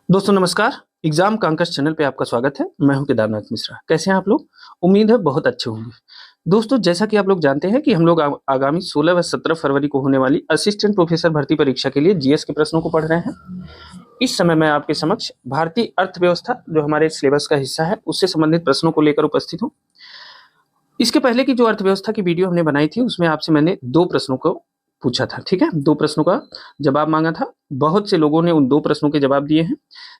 दोस्तों नमस्कार। Exam कांकस channel पे आपका स्वागत है। मैं हूं केदारनाथ मिश्रा। कैसे हैं आप लोग? उम्मीद है बहुत अच्छे होंगे। दोस्तों जैसा कि आप लोग जानते हैं कि हम लोग आगामी 16 व 17 फरवरी को होने वाली असिस्टेंट प्रोफेसर भर्ती परीक्षा के लिए जीएस के प्रश्नों को पढ़ रहे हैं। इस समय मैं आपके समक्ष भारतीय अर्थव्यवस्था जो हमारे सिलेबस का हिस्सा है उससे संबंधित प्रश्नों को लेकर उपस्थित हूँ। इसके पहले की जो अर्थव्यवस्था की वीडियो हमने बनाई थी उसमें आपसे मैंने 2 प्रश्नों को पूछा था, ठीक है? 2 प्रश्नों का जवाब मांगा था। बहुत से लोगों ने उन 2 प्रश्नों के जवाब दिए हैं।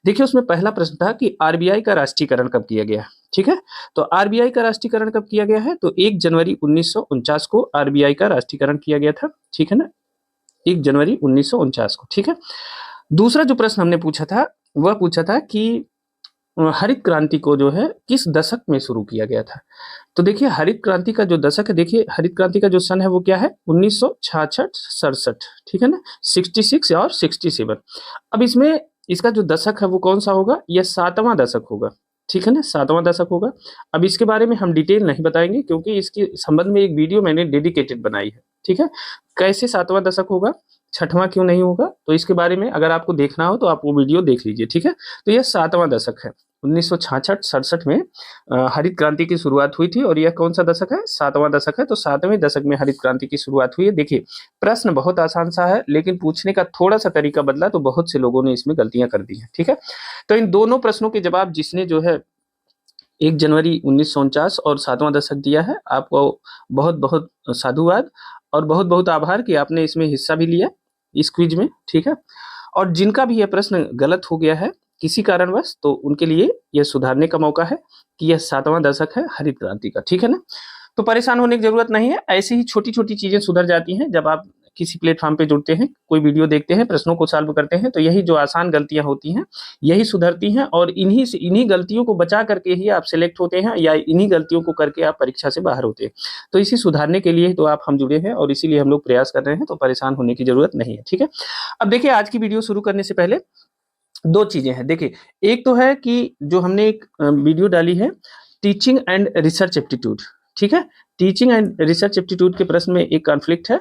देखिए उसमें पहला प्रश्न था कि आरबीआई का राष्ट्रीयकरण कब किया गया? ठीक है? तो आरबीआई का राष्ट्रीयकरण कब किया गया है? तो 1 जनवरी 1949 को आरबीआई का राष्ट्रीयकरण किया गया था, ठीक है ना? 1 जनवरी 1949 को, ठीक है? दूसरा जो प्रश्न हमने पूछा था, वह पूछा था कि हरित क्रांति को जो है किस दशक में शुरू किया गया था? तो देखिए हरित क्रांति का जो दशक है, देखिए हरित क्रांति का जो सन है वो क्या है? 1966-67, ठीक है ना? 66 और 67। अब इसमें इसका जो दशक है वो कौन सा होगा? यह 7वां दशक होगा, ठीक है ना? 7वां दशक होगा। अब इसके बारे में हम डिटेल नहीं बताएंगे क्योंकि इसके संबंध में एक वीडियो मैंने डेडिकेटेड बनाई है, ठीक है? कैसे 7वां दशक होगा, 6वां क्यों नहीं होगा? तो इसके बारे में अगर आपको देखना हो तो आप वो वीडियो देख लीजिए, ठीक है? तो यह 7वां दशक है। 1966-67 में हरित क्रांति की शुरुआत हुई थी और यह कौन सा दशक है? 7वां दशक है। तो 7वें दशक में हरित क्रांति की शुरुआत हुई है। देखिए प्रश्न बहुत आसान सा है लेकिन पूछने का थोड़ा सा तरीका बदला तो बहुत से लोगों ने इसमें गलतियां कर दी हैं, ठीक है? तो इन दोनों प्रश्नों के जवाब जिसने जो है 1 जनवरी 1949 और 7वां दशक दिया है, आपको बहुत बहुत साधुवाद और बहुत बहुत आभार कि आपने इसमें हिस्सा भी लिया इस क्विज में, ठीक है? और जिनका भी यह प्रश्न गलत हो गया है किसी कारणवश तो उनके लिए यह सुधारने का मौका है कि यह 7वां दशक है हरित क्रांति का, ठीक है ना? तो परेशान होने की जरूरत नहीं है। ऐसी ही छोटी-छोटी चीजें सुधर जाती हैं जब आप किसी प्लेटफॉर्म पे जुड़ते हैं, कोई वीडियो देखते हैं, प्रश्नों को सॉल्व करते हैं तो यही जो आसान गलतियां होती हैं, यही सुधरती हैं और इन्हीं गलतियों को बचा करके ही आप सिलेक्ट होते हैं या इन्हीं गलतियों को करके आप परीक्षा से बाहर होते हैं। तो इसी सुधारने के लिए तो आप हम जुड़े हैं और इसीलिए हम लोग प्रयास कर रहे हैं, तो परेशान होने की जरूरत नहीं है, ठीक है? अब देखिए आज की वीडियो शुरू करने से पहले 2 चीजें हैं। देखिए एक तो है कि जो हमने एक वीडियो डाली है टीचिंग एंड रिसर्च एप्टीट्यूड, ठीक है? टीचिंग एंड रिसर्च एप्टीट्यूड के प्रश्न में एक कॉन्फ्लिक्ट है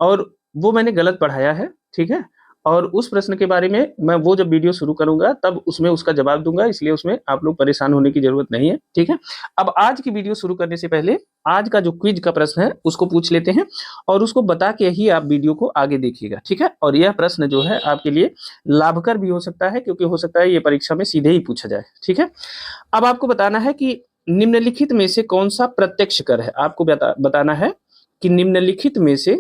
और वो मैंने गलत पढ़ाया है, ठीक है? और उस प्रश्न के बारे में मैं वो जब वीडियो शुरू करूँगा तब उसमें उसका जवाब दूँगा, इसलिए उसमें आप लोग परेशान होने की ज़रूरत नहीं है, ठीक है? अब आज की वीडियो शुरू करने से पहले आज का जो क्विज़ का प्रश्न है उसको पूछ लेते हैं और उसको बता के ही आप वीडियो को आगे देखिएगा, ठीक है? और यह प्रश्न जो है आपके लिए लाभकर भी हो सकता है क्योंकि हो सकता है ये परीक्षा में सीधे ही पूछा जाए, ठीक है? अब आपको बताना है कि निम्नलिखित में से कौन-सा प्रत्यक्ष कर है? आपको बताना है कि निम्नलिखित में से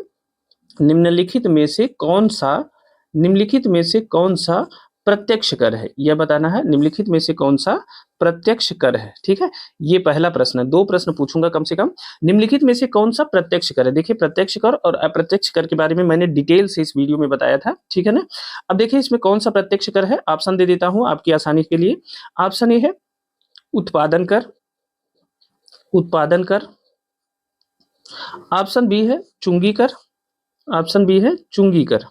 कौन-सा प्रत्यक्ष कर है? यह बताना है निम्नलिखित में से कौन-सा प्रत्यक्ष कर है, ठीक है? ये पहला प्रश्न है, 2 प्रश्न पूछूँगा कम से कम। निम्नलिखित में से कौन-सा प्रत्यक्ष कर है? देखिए प्रत्यक्ष कर और अप्रत्यक्ष कर के बारे में मैंने डिटेल से इस वीडियो में बताया था, ठीक है ना? अब देखिए इसमें कौन-सा प्रत्यक्ष कर है? ऑप्शन दे देता हूँ आपकी आसानी के लिए। ऑप्शन ए है उत्पादन कर, उत्पादन कर। ऑप्शन बी है चुंगी कर, ऑप्शन बी है चुंगी कर।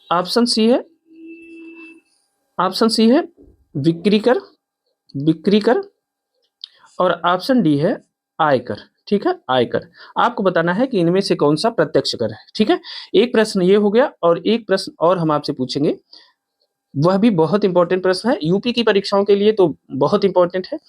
ऑप्शन सी है ऑप्शन सी है बिक्री कर, बिक्री कर। और ऑप्शन डी है आयकर, ठीक है? आयकर। आपको बताना है कि इनमें से कौन सा प्रत्यक्ष कर है, ठीक है? एक प्रश्न ये हो गया और एक प्रश्न और हम आपसे पूछेंगे, वह भी बहुत इंपॉर्टेंट प्रश्न है, यूपी की परीक्षाओं के लिए तो बहुत इंपॉर्टेंट है।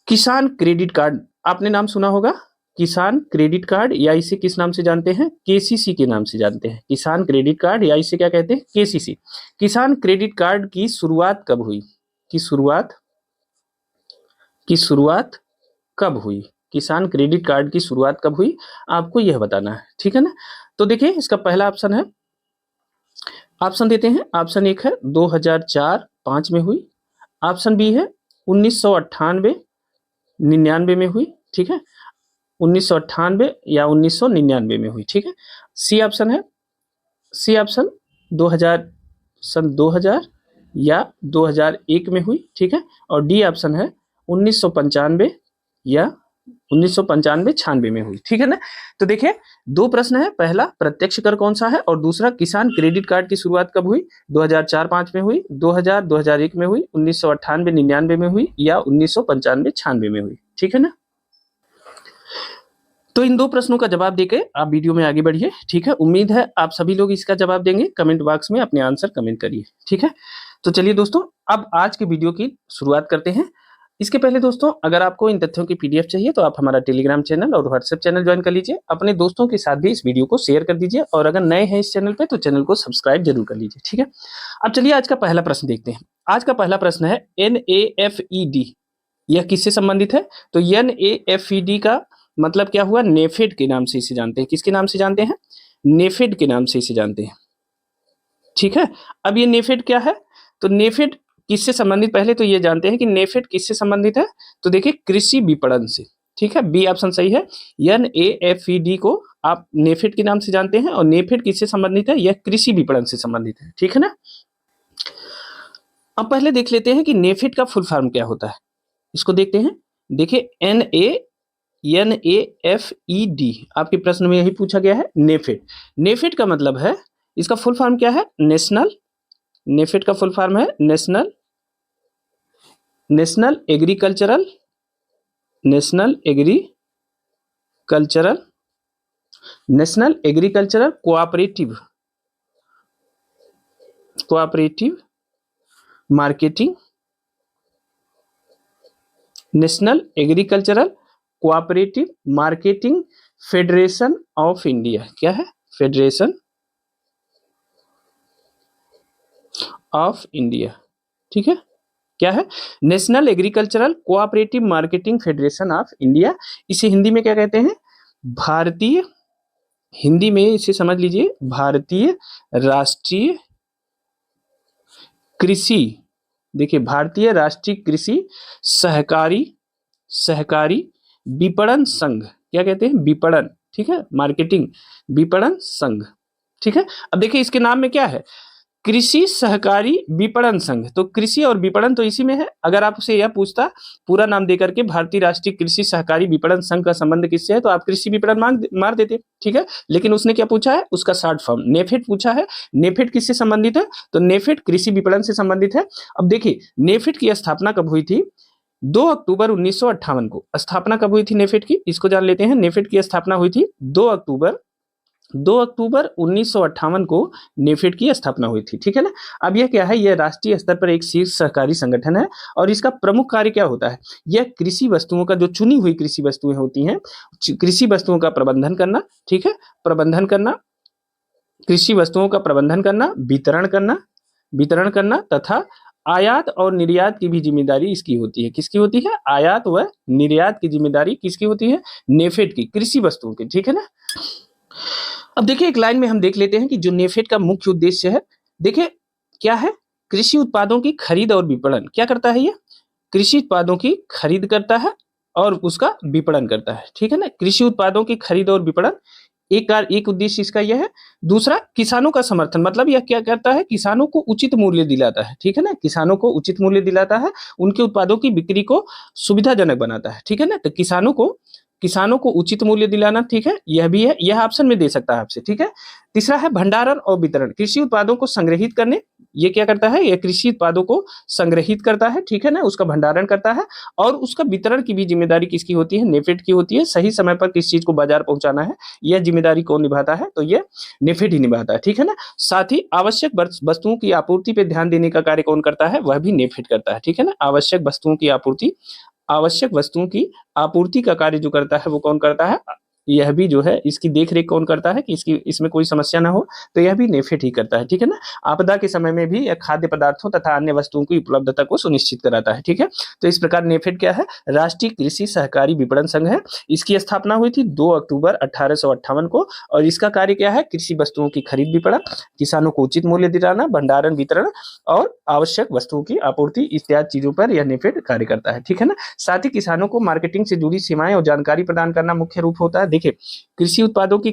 किसान क्रेडिट कार्ड आपने नाम सुना होगा, किसान क्रेडिट कार्ड या इसे किस नाम से जानते हैं? केसीसी के नाम से जानते हैं। किसान क्रेडिट कार्ड या इसे क्या कहते हैं? केसीसी। किसान क्रेडिट कार्ड की शुरुआत कब हुई? की शुरुआत कब हुई? किसान क्रेडिट कार्ड की शुरुआत कब हुई? आपको यह बताना है, ठीक है ना? तो देखिए इसका पहला ऑप्शन है, ऑप्शन देते हैं। ऑप्शन 1 है 2004-5 में हुई। ऑप्शन बी है 1998-99 में हुई, ठीक है? 1998 या 1999 में हुई, ठीक है? सी ऑप्शन है, सी ऑप्शन 2000 सन 2000 या 2001 में हुई, ठीक है? और डी ऑप्शन है 1995 या 1995-96 में हुई, ठीक है ना? तो देखिए 2 प्रश्न है, पहला प्रत्यक्ष कर कौन सा है और दूसरा किसान क्रेडिट कार्ड की शुरुआत कब हुई? 2004-5 में हुई, 2000-2001 में हुई, 1998-99 में हुई या 1995-96 में हुई, ठीक है ना? तो इन 2 प्रश्नों का जवाब देके आप वीडियो में आगे बढ़िए, ठीक है? उम्मीद है आप सभी लोग इसका जवाब देंगे। कमेंट बॉक्स में अपने आंसर कमेंट करिए, ठीक है? तो चलिए दोस्तों, अब आज की वीडियो की शुरुआत करते हैं। इसके पहले दोस्तों, अगर आपको इन तथ्यों की पीडीएफ चाहिए तो आप हमारा टेलीग्राम चैनल और व्हाट्सएप चैनल ज्वाइन कर लीजिए। अपने दोस्तों के साथ भी इस वीडियो को शेयर कर दीजिए और अगर नए हैं इस चैनल पे तो चैनल को सब्सक्राइब जरूर कर लीजिए, ठीक है। अब चलिए आज का पहला प्रश्न देखते हैं। आज का पहला प्रश्न है NAFED, यह किससे संबंधित है? तो NAFED का मतलब क्या हुआ? नेफेड के नाम से इसे जानते हैं। किसके नाम से जानते हैं? नेफेड के नाम से इसे जानते हैं, ठीक है। अब ये नेफेड क्या है? तो नेफेड किससे संबंधित, पहले तो ये जानते हैं कि नेफेड किससे संबंधित है। तो देखिए कृषि विपणन से, ठीक है, बी ऑप्शन सही है। NAFED को आप नेफेड के नाम से जानते हैं और नेफेड किससे संबंधित है? यह कृषि विपणन से संबंधित है, ठीक है ना। अब पहले देख लेते हैं कि नेफेड का फुल फॉर्म क्या होता है, इसको देखते हैं। देखिए NAFED, आपके प्रश्न में यही पूछा गया है, नेफेड। नेफेड का मतलब है, इसका फुल फॉर्म क्या है? नेफेड का फुल फॉर्म है national agricultural cooperative marketing, national agricultural cooperative marketing federation of India. क्या है? फेडरेशन ऑफ इंडिया, ठीक है। क्या है? National agricultural cooperative marketing federation of India. इसे हिंदी में क्या कहते हैं? भारतीय, हिंदी में इसे समझ लीजिए, भारतीय राष्ट्रीय कृषि, देखिए भारतीय राष्ट्रीय कृषि सहकारी विपणन संघ। क्या कहते हैं? विपणन, ठीक है, मार्केटिंग विपणन संघ, ठीक है। अब देखिए इसके नाम में क्या है? कृषि सहकारी विपणन संघ। तो कृषि और विपणन तो इसी में है। अगर आपसे यह पूछता पूरा नाम देकर के भारतीय राष्ट्रीय कृषि सहकारी विपणन संघ का संबंध किससे है, तो आप कृषि विपणन मार देते, ठीक है। लेकिन उसने क्या पूछा है? उसका शॉर्ट फॉर्म नेफेड पूछा है। नेफेड किससे संबंधित है? तो नेफेड कृषि विपणन से संबंधित है। अब देखिए नेफेड की स्थापना कब हुई थी? 2 अक्टूबर 1958 को स्थापना कब हुई थी नेफेड की, इसको जान लेते हैं। नेफेड की स्थापना हुई थी 2 अक्टूबर 1958 को नेफेड की स्थापना हुई थी, ठीक है ना। अब यह क्या है? यह राष्ट्रीय स्तर पर एक शीर्ष सहकारी संगठन है और इसका प्रमुख कार्य क्या होता है? यह कृषि वस्तुओं का, जो चुनी हुई कृषि वस्तुएं होती हैं, कृषि वस्तुओं का प्रबंधन करना, ठीक है, प्रबंधन करना, कृषि वस्तुओं का प्रबंधन करना, वितरण करना तथा आयात और निर्यात की भी जिम्मेदारी इसकी होती है। किसकी होती है? आयात व निर्यात की जिम्मेदारी किसकी होती है? नेफेड की, कृषि वस्तुओं की, ठीक है ना। अब देखिए एक लाइन में हम देख लेते हैं कि जो नेफेड का मुख्य उद्देश्य है, देखिए क्या है? कृषि उत्पादों की खरीद और विपणन। क्या करता है ये? कृषि उत्पादों की खरीद करता है और उसका विपणन करता है, ठीक है ना। कृषि उत्पादों की खरीद और विपणन एक उद्देश्य इसका यह है। दूसरा, किसानों का समर्थन, मतलब यह क्या करता है? किसानों को उचित मूल्य दिलाता है, ठीक है ना। किसानों को उचित मूल्य दिलाता है, उनके उत्पादों की बिक्री को सुविधाजनक बनाता है, ठीक है ना। तो किसानों को उचित मूल्य दिलाना, ठीक है, यह भी है, यह ऑप्शन में दे सकता है आपसे, ठीक है। तीसरा है भंडारण और वितरण, कृषि उत्पादों को संग्रहित करने, ये क्या करता है? यह कृषि उत्पादों को संग्रहित करता है, ठीक है ना, उसका भंडारण करता है और उसका वितरण की भी जिम्मेदारी किसकी होती है? नेफेड की होती है। सही समय पर किस चीज को बाजार पहुंचाना है, यह जिम्मेदारी कौन निभाता है? तो यह नेफेड ही निभाता है, ठीक है ना। साथ ही आवश्यक वस्तुओं की आपूर्ति पे ध्यान देने का कार्य कौन करता है? वह भी नेफेड करता है, ठीक है ना। आवश्यक वस्तुओं की आपूर्ति का कार्य जो करता है वो कौन करता है? यह भी जो है इसकी देखरेख कौन करता है कि इसमें कोई समस्या ना हो, तो यह भी नेफेड ही करता है, ठीक है ना। आपदा के समय में भी यह खाद्य पदार्थों तथा अन्य वस्तुओं की उपलब्धता को सुनिश्चित कराता है, ठीक है। तो इस प्रकार नेफेड क्या है? राष्ट्रीय कृषि सहकारी विपणन संघ है। इसकी स्थापना हुई थी 2 अक्टूबर 1858 को और इसका कार्य क्या है? कृषि वस्तुओं की खरीद विपणन, किसानों को उचित मूल्य दिलाना, भंडारण वितरण और आवश्यक वस्तुओं की आपूर्ति इत्यादि चीजों पर यह नेफेड कार्य करता है, ठीक है ना। साथ ही किसानों को मार्केटिंग से जुड़ी सेवाएं और जानकारी प्रदान करना मुख्य रूप होता है। देखिए कृषि उत्पादों की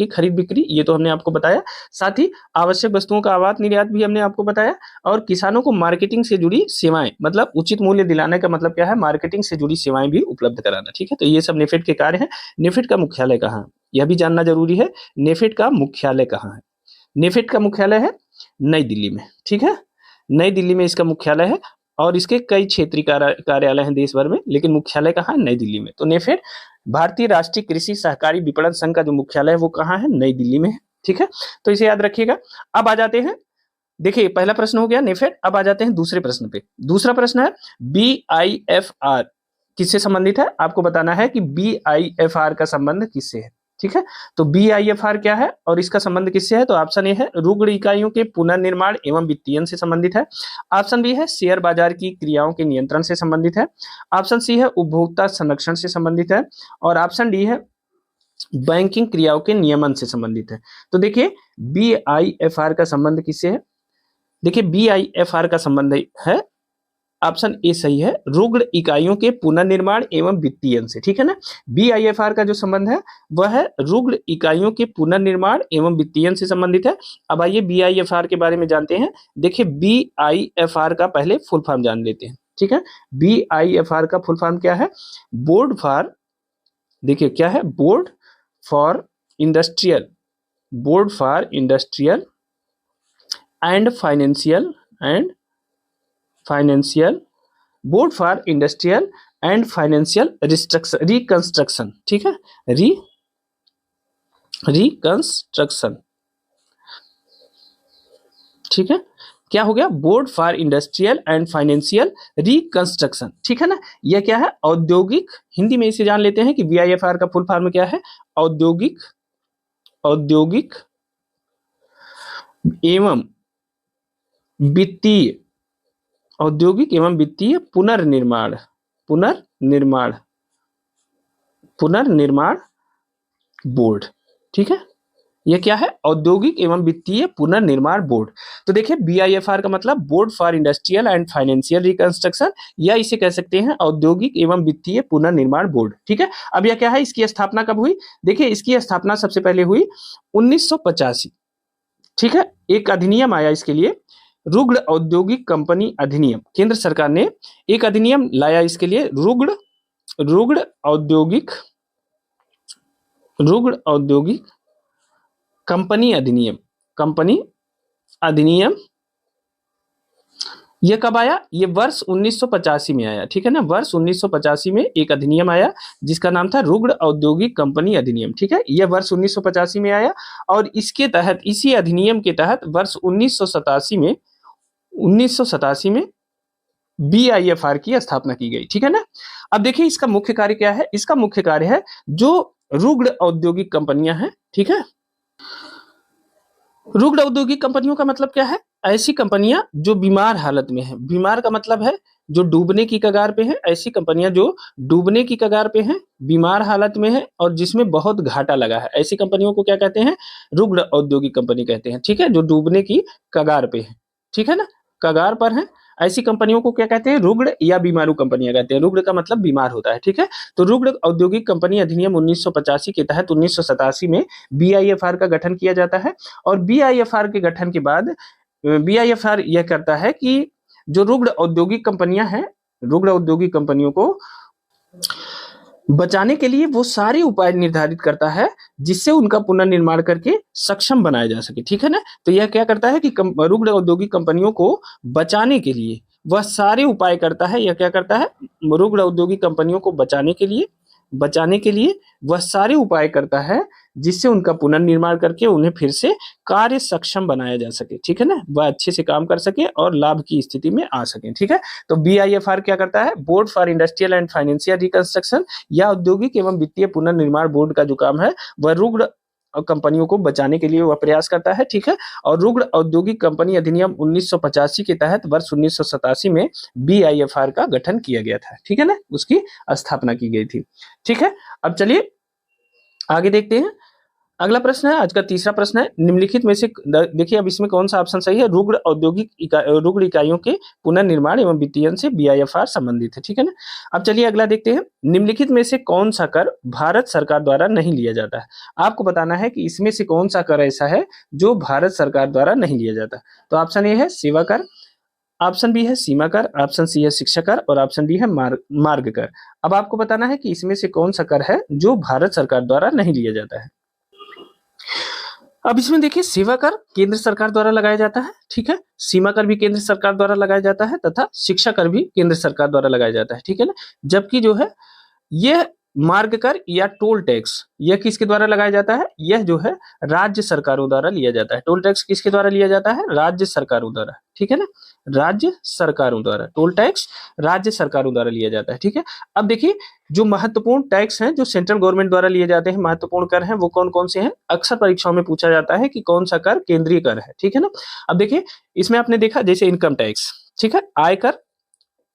खरीद बिक्री, ये तो हमने आपको बताया। साथ ही आवश्यक वस्तुओं का आयात निर्यात भी हमने आपको बताया और किसानों को मार्केटिंग से जुड़ी सेवाएं, मतलब उचित मूल्य दिलाने का मतलब क्या है? मार्केटिंग से जुड़ी सेवाएं भी उपलब्ध कराना, ठीक है। तो ये सब नेफेड के कार्य हैं। नेफेड का मुख्यालय कहाँ है, यह भी जानना जरूरी है। नेफेड का मुख्यालय कहाँ है? नेफेड का मुख्यालय है नई दिल्ली में, ठीक है, नई दिल्ली में इसका मुख्यालय है और इसके कई क्षेत्रीय कार्यालय हैं देश भर में, लेकिन मुख्यालय कहाँ है? नई दिल्ली में। तो नेफेड, भारतीय राष्ट्रीय कृषि सहकारी विपणन संघ का जो मुख्यालय है वो कहाँ है? नई दिल्ली में है, ठीक है। तो इसे याद रखिएगा। अब आ जाते हैं देखिए पहला प्रश्न हो गया नेफेड। अब आ जाते हैं दूसरे प्रश्न पे। दूसरा प्रश्न है BIFR किससे संबंधित है? आपको बताना है कि BIFR का संबंध किससे है। ठीक है, तो BIFR क्या है और इसका संबंध किससे है? तो ऑप्शन ए है रुग्ण इकाइयों के पुनर्निर्माण एवं वित्तीयन से संबंधित है। ऑप्शन बी है शेयर बाजार की क्रियाओं के नियंत्रण से संबंधित है। ऑप्शन सी है उपभोक्ता संरक्षण से संबंधित है। और ऑप्शन डी है बैंकिंग क्रियाओं के नियमन से संबंधित है। तो देखिए BIFR का संबंध किससे है? देखिए BIFR का संबंध है, ऑप्शन ए सही है, रुग्ण इकाइयों के पुनर्निर्माण एवं वित्तीयन से। ठीक है ना, BIFR का जो संबंध है वह है रुग्ण इकाइयों के पुनर्निर्माण एवं वित्तीयन से संबंधित है। अब आइए BIFR के बारे में जानते हैं। देखिए BIFR का पहले फुल फॉर्म जान लेते हैं। ठीक है, BIFR का फुल फॉर्म क्या है? बोर्ड फॉर, देखिए क्या है, board for industrial, board for industrial and financial board for industrial and financial reconstruction. ठीक है, रिकंस्ट्रक्शन। ठीक है, क्या हो गया? Board for industrial and financial reconstruction. ठीक है ना, यह क्या है? औद्योगिक, हिंदी में इसे जान लेते हैं कि BIFR का फुल फॉर्म क्या है? औद्योगिक एवं वित्तीय, औद्योगिक एवं वित्तीय पुनर्निर्माण बोर्ड। ठीक है, यह क्या है? औद्योगिक एवं वित्तीय पुनर्निर्माण बोर्ड। तो देखिए BIFR का मतलब board for industrial and financial reconstruction, या इसे कह सकते हैं औद्योगिक एवं वित्तीय पुनर्निर्माण बोर्ड। ठीक है, अब यह क्या है? इसकी स्थापना कब हुई? देखिए इसकी स्थापना सबसे पहले हुई 1985। ठीक है, एक अधिनियम आया इसके लिए, रुग्ण औद्योगिक कंपनी अधिनियम। केंद्र सरकार ने एक अधिनियम लाया इसके लिए, रुग्ण औद्योगिक कंपनी अधिनियम। ये कब आया? ये वर्ष 1985 में आया। ठीक है ना, वर्ष 1985 में एक अधिनियम आया जिसका नाम था रुग्ण औद्योगिक कंपनी अधिनियम। ठीक है, यह वर्ष 1985 में आया और इसके तहत, इसी अधिनियम के तहत वर्ष 1987 में BIFR की स्थापना की गई। ठीक है ना, अब देखिए इसका मुख्य कार्य क्या है? इसका मुख्य कार्य है जो रुग्ण औद्योगिक कंपनियां हैं। ठीक है, रुग्ण औद्योगिक कंपनियों का मतलब क्या है? ऐसी कंपनियां जो बीमार हालत में है। बीमार का मतलब है जो डूबने की कगार पे है। ऐसी कंपनियां जो डूबने की कगार पे हैं, बीमार हालत में है और जिसमें बहुत घाटा लगा है, ऐसी कंपनियों को क्या कहते हैं? रुग्ण औद्योगिक कंपनी कहते हैं। ठीक है, जो डूबने की कगार पे है। ठीक है ना, कगार पर है, ऐसी कंपनियों को क्या कहते हैं? रुग्ण या बीमारू कंपनियां कहते हैं। रुग्ण का मतलब बीमार होता है। ठीक है, तो रुग्ण औद्योगिक कंपनी अधिनियम 1985 के तहत 1987 में BIFR का गठन किया जाता है। और BIFR के गठन के बाद BIFR यह करता है कि जो रुग्ण औद्योगिक कंपनियां हैं, रुग्ण औद्योगिक कंपनियों को बचाने के लिए वो सारे उपाय निर्धारित करता है जिससे उनका पुनर्निर्माण करके सक्षम बनाया जा सके। ठीक है ना, तो यह क्या करता है कि रुग्ण औद्योगिक कंपनियों को बचाने के लिए वह सारे उपाय करता है। यह क्या करता है? रुग्ण औद्योगिक कंपनियों को बचाने के लिए वह सारे उपाय करता है जिससे उनका पुनर्निर्माण करके उन्हें फिर से कार्य सक्षम बनाया जा सके। ठीक है ना, वह अच्छे से काम कर सके और लाभ की स्थिति में आ सके। ठीक है, तो BIFR क्या करता है? Board for industrial and financial reconstruction, या औद्योगिक एवं वित्तीय पुनर्निर्माण बोर्ड का जो काम है वह रुग्ण कंपनियों को बचाने के लिए वह प्रयास करता है। ठीक है, और रुग्ण औद्योगिक कंपनी अधिनियम 1985 के तहत वर्ष 1987 में BIFR का गठन किया गया था। ठीक है ना, उसकी स्थापना की गई थी। ठीक है, अब चलिए आगे देखते हैं। अगला प्रश्न है, आज का तीसरा प्रश्न है, निम्नलिखित में से देखिए अब इसमें कौन सा ऑप्शन सही है? रुग्ण इकाइयों के पुनर्निर्माण एवं वित्तीयन से BIFR संबंधित है। ठीक है ना, अब चलिए अगला देखते हैं। निम्नलिखित में से कौन सा कर भारत सरकार द्वारा नहीं लिया जाता है? आपको बताना है कि इसमें से कौन सा कर ऐसा है जो भारत सरकार द्वारा नहीं लिया जाता। तो ऑप्शन ए है सेवा कर, ऑप्शन बी है सीमा कर, ऑप्शन सी है शिक्षा कर और ऑप्शन डी है मार्ग कर। अब आपको बताना है कि इसमें से कौन सा कर है जो भारत सरकार द्वारा नहीं लिया जाता है। अब इसमें देखिए सेवा कर केंद्र सरकार द्वारा लगाया जाता है। ठीक है, सीमा कर भी केंद्र सरकार द्वारा लगाया जाता है तथा शिक्षा कर भी केंद्र सरकार द्वारा लगाया जाता है। ठीक है ना, जबकि जो है यह मार्ग कर या टोल टैक्स, यह किसके द्वारा लगाया जाता है? यह जो है राज्य सरकारों द्वारा लिया जाता है। टोल टैक्स किसके द्वारा लिया जाता है? राज्य सरकारों द्वारा, ठीक है ना, राज्य सरकारों द्वारा। टोल टैक्स राज्य सरकारों द्वारा लिया जाता है, ठीक है। अब देखिए जो महत्वपूर्ण टैक्स हैं जो सेंट्रल गवर्नमेंट द्वारा लिए जाते हैं, महत्वपूर्ण कर हैं, वो कौन कौन से हैं? अक्सर परीक्षाओं में पूछा जाता है कि कौन सा कर केंद्रीय कर है, ठीक है ना। अब देखिए इसमें आपने देखा जैसे इनकम टैक्स, ठीक है, आयकर,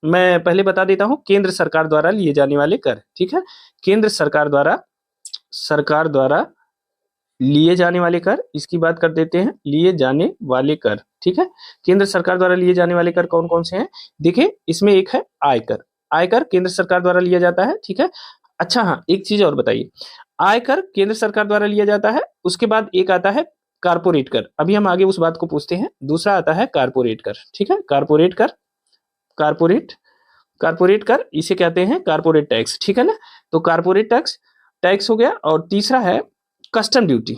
मैं पहले बता देता हूं केंद्र सरकार द्वारा लिए जाने वाले कर, ठीक है, केंद्र सरकार द्वारा लिए जाने वाले कर, इसकी बात कर देते हैं, लिए जाने वाले कर, ठीक है। केंद्र सरकार द्वारा लिए जाने वाले कर कौन कौन से हैं? देखिए इसमें एक है आयकर, आयकर केंद्र सरकार द्वारा लिया जाता है, ठीक है। अच्छा हाँ, एक चीज और बताइए, आयकर केंद्र सरकार द्वारा लिया जाता है, उसके बाद एक आता है कारपोरेट कर, अभी हम आगे उस बात को पूछते हैं। दूसरा आता है कारपोरेट कर, ठीक है, कारपोरेट कर, कारपोरेट कारपोरेट कर इसे कहते हैं कारपोरेट टैक्स, ठीक है ना। तो कारपोरेट टैक्स टैक्स हो गया। और तीसरा है कस्टम ड्यूटी।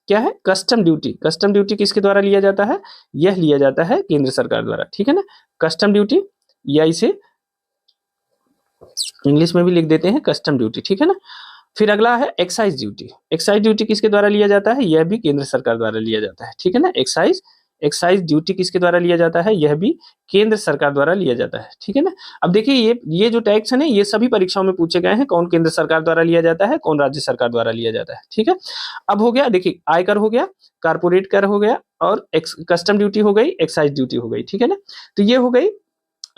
क्या है? Custom duty. कस्टम ड्यूटी किसके द्वारा लिया जाता है? यह लिया जाता है केंद्र सरकार द्वारा, ठीक है ना। कस्टम ड्यूटी, या इसे इंग्लिश में भी लिख देते हैं कस्टम ड्यूटी, ठीक है ना। फिर अगला है एक्साइज ड्यूटी। एक्साइज ड्यूटी किसके द्वारा लिया जाता है? यह भी केंद्र सरकार द्वारा लिया जाता है, ठीक है ना। एक्साइज ड्यूटी किसके द्वारा लिया जाता है? यह भी केंद्र सरकार द्वारा लिया जाता है, ठीक है ना। अब देखिए ये जो टैक्स है ना, ये सभी परीक्षाओं में पूछे गए हैं, कौन केंद्र सरकार द्वारा लिया जाता है, कौन राज्य सरकार द्वारा लिया जाता है, ठीक है। अब हो गया, देखिए आयकर हो गया, कारपोरेट कर हो गया, और कस्टम ड्यूटी हो गई, एक्साइज ड्यूटी हो गई, ठीक है ना। तो ये हो गई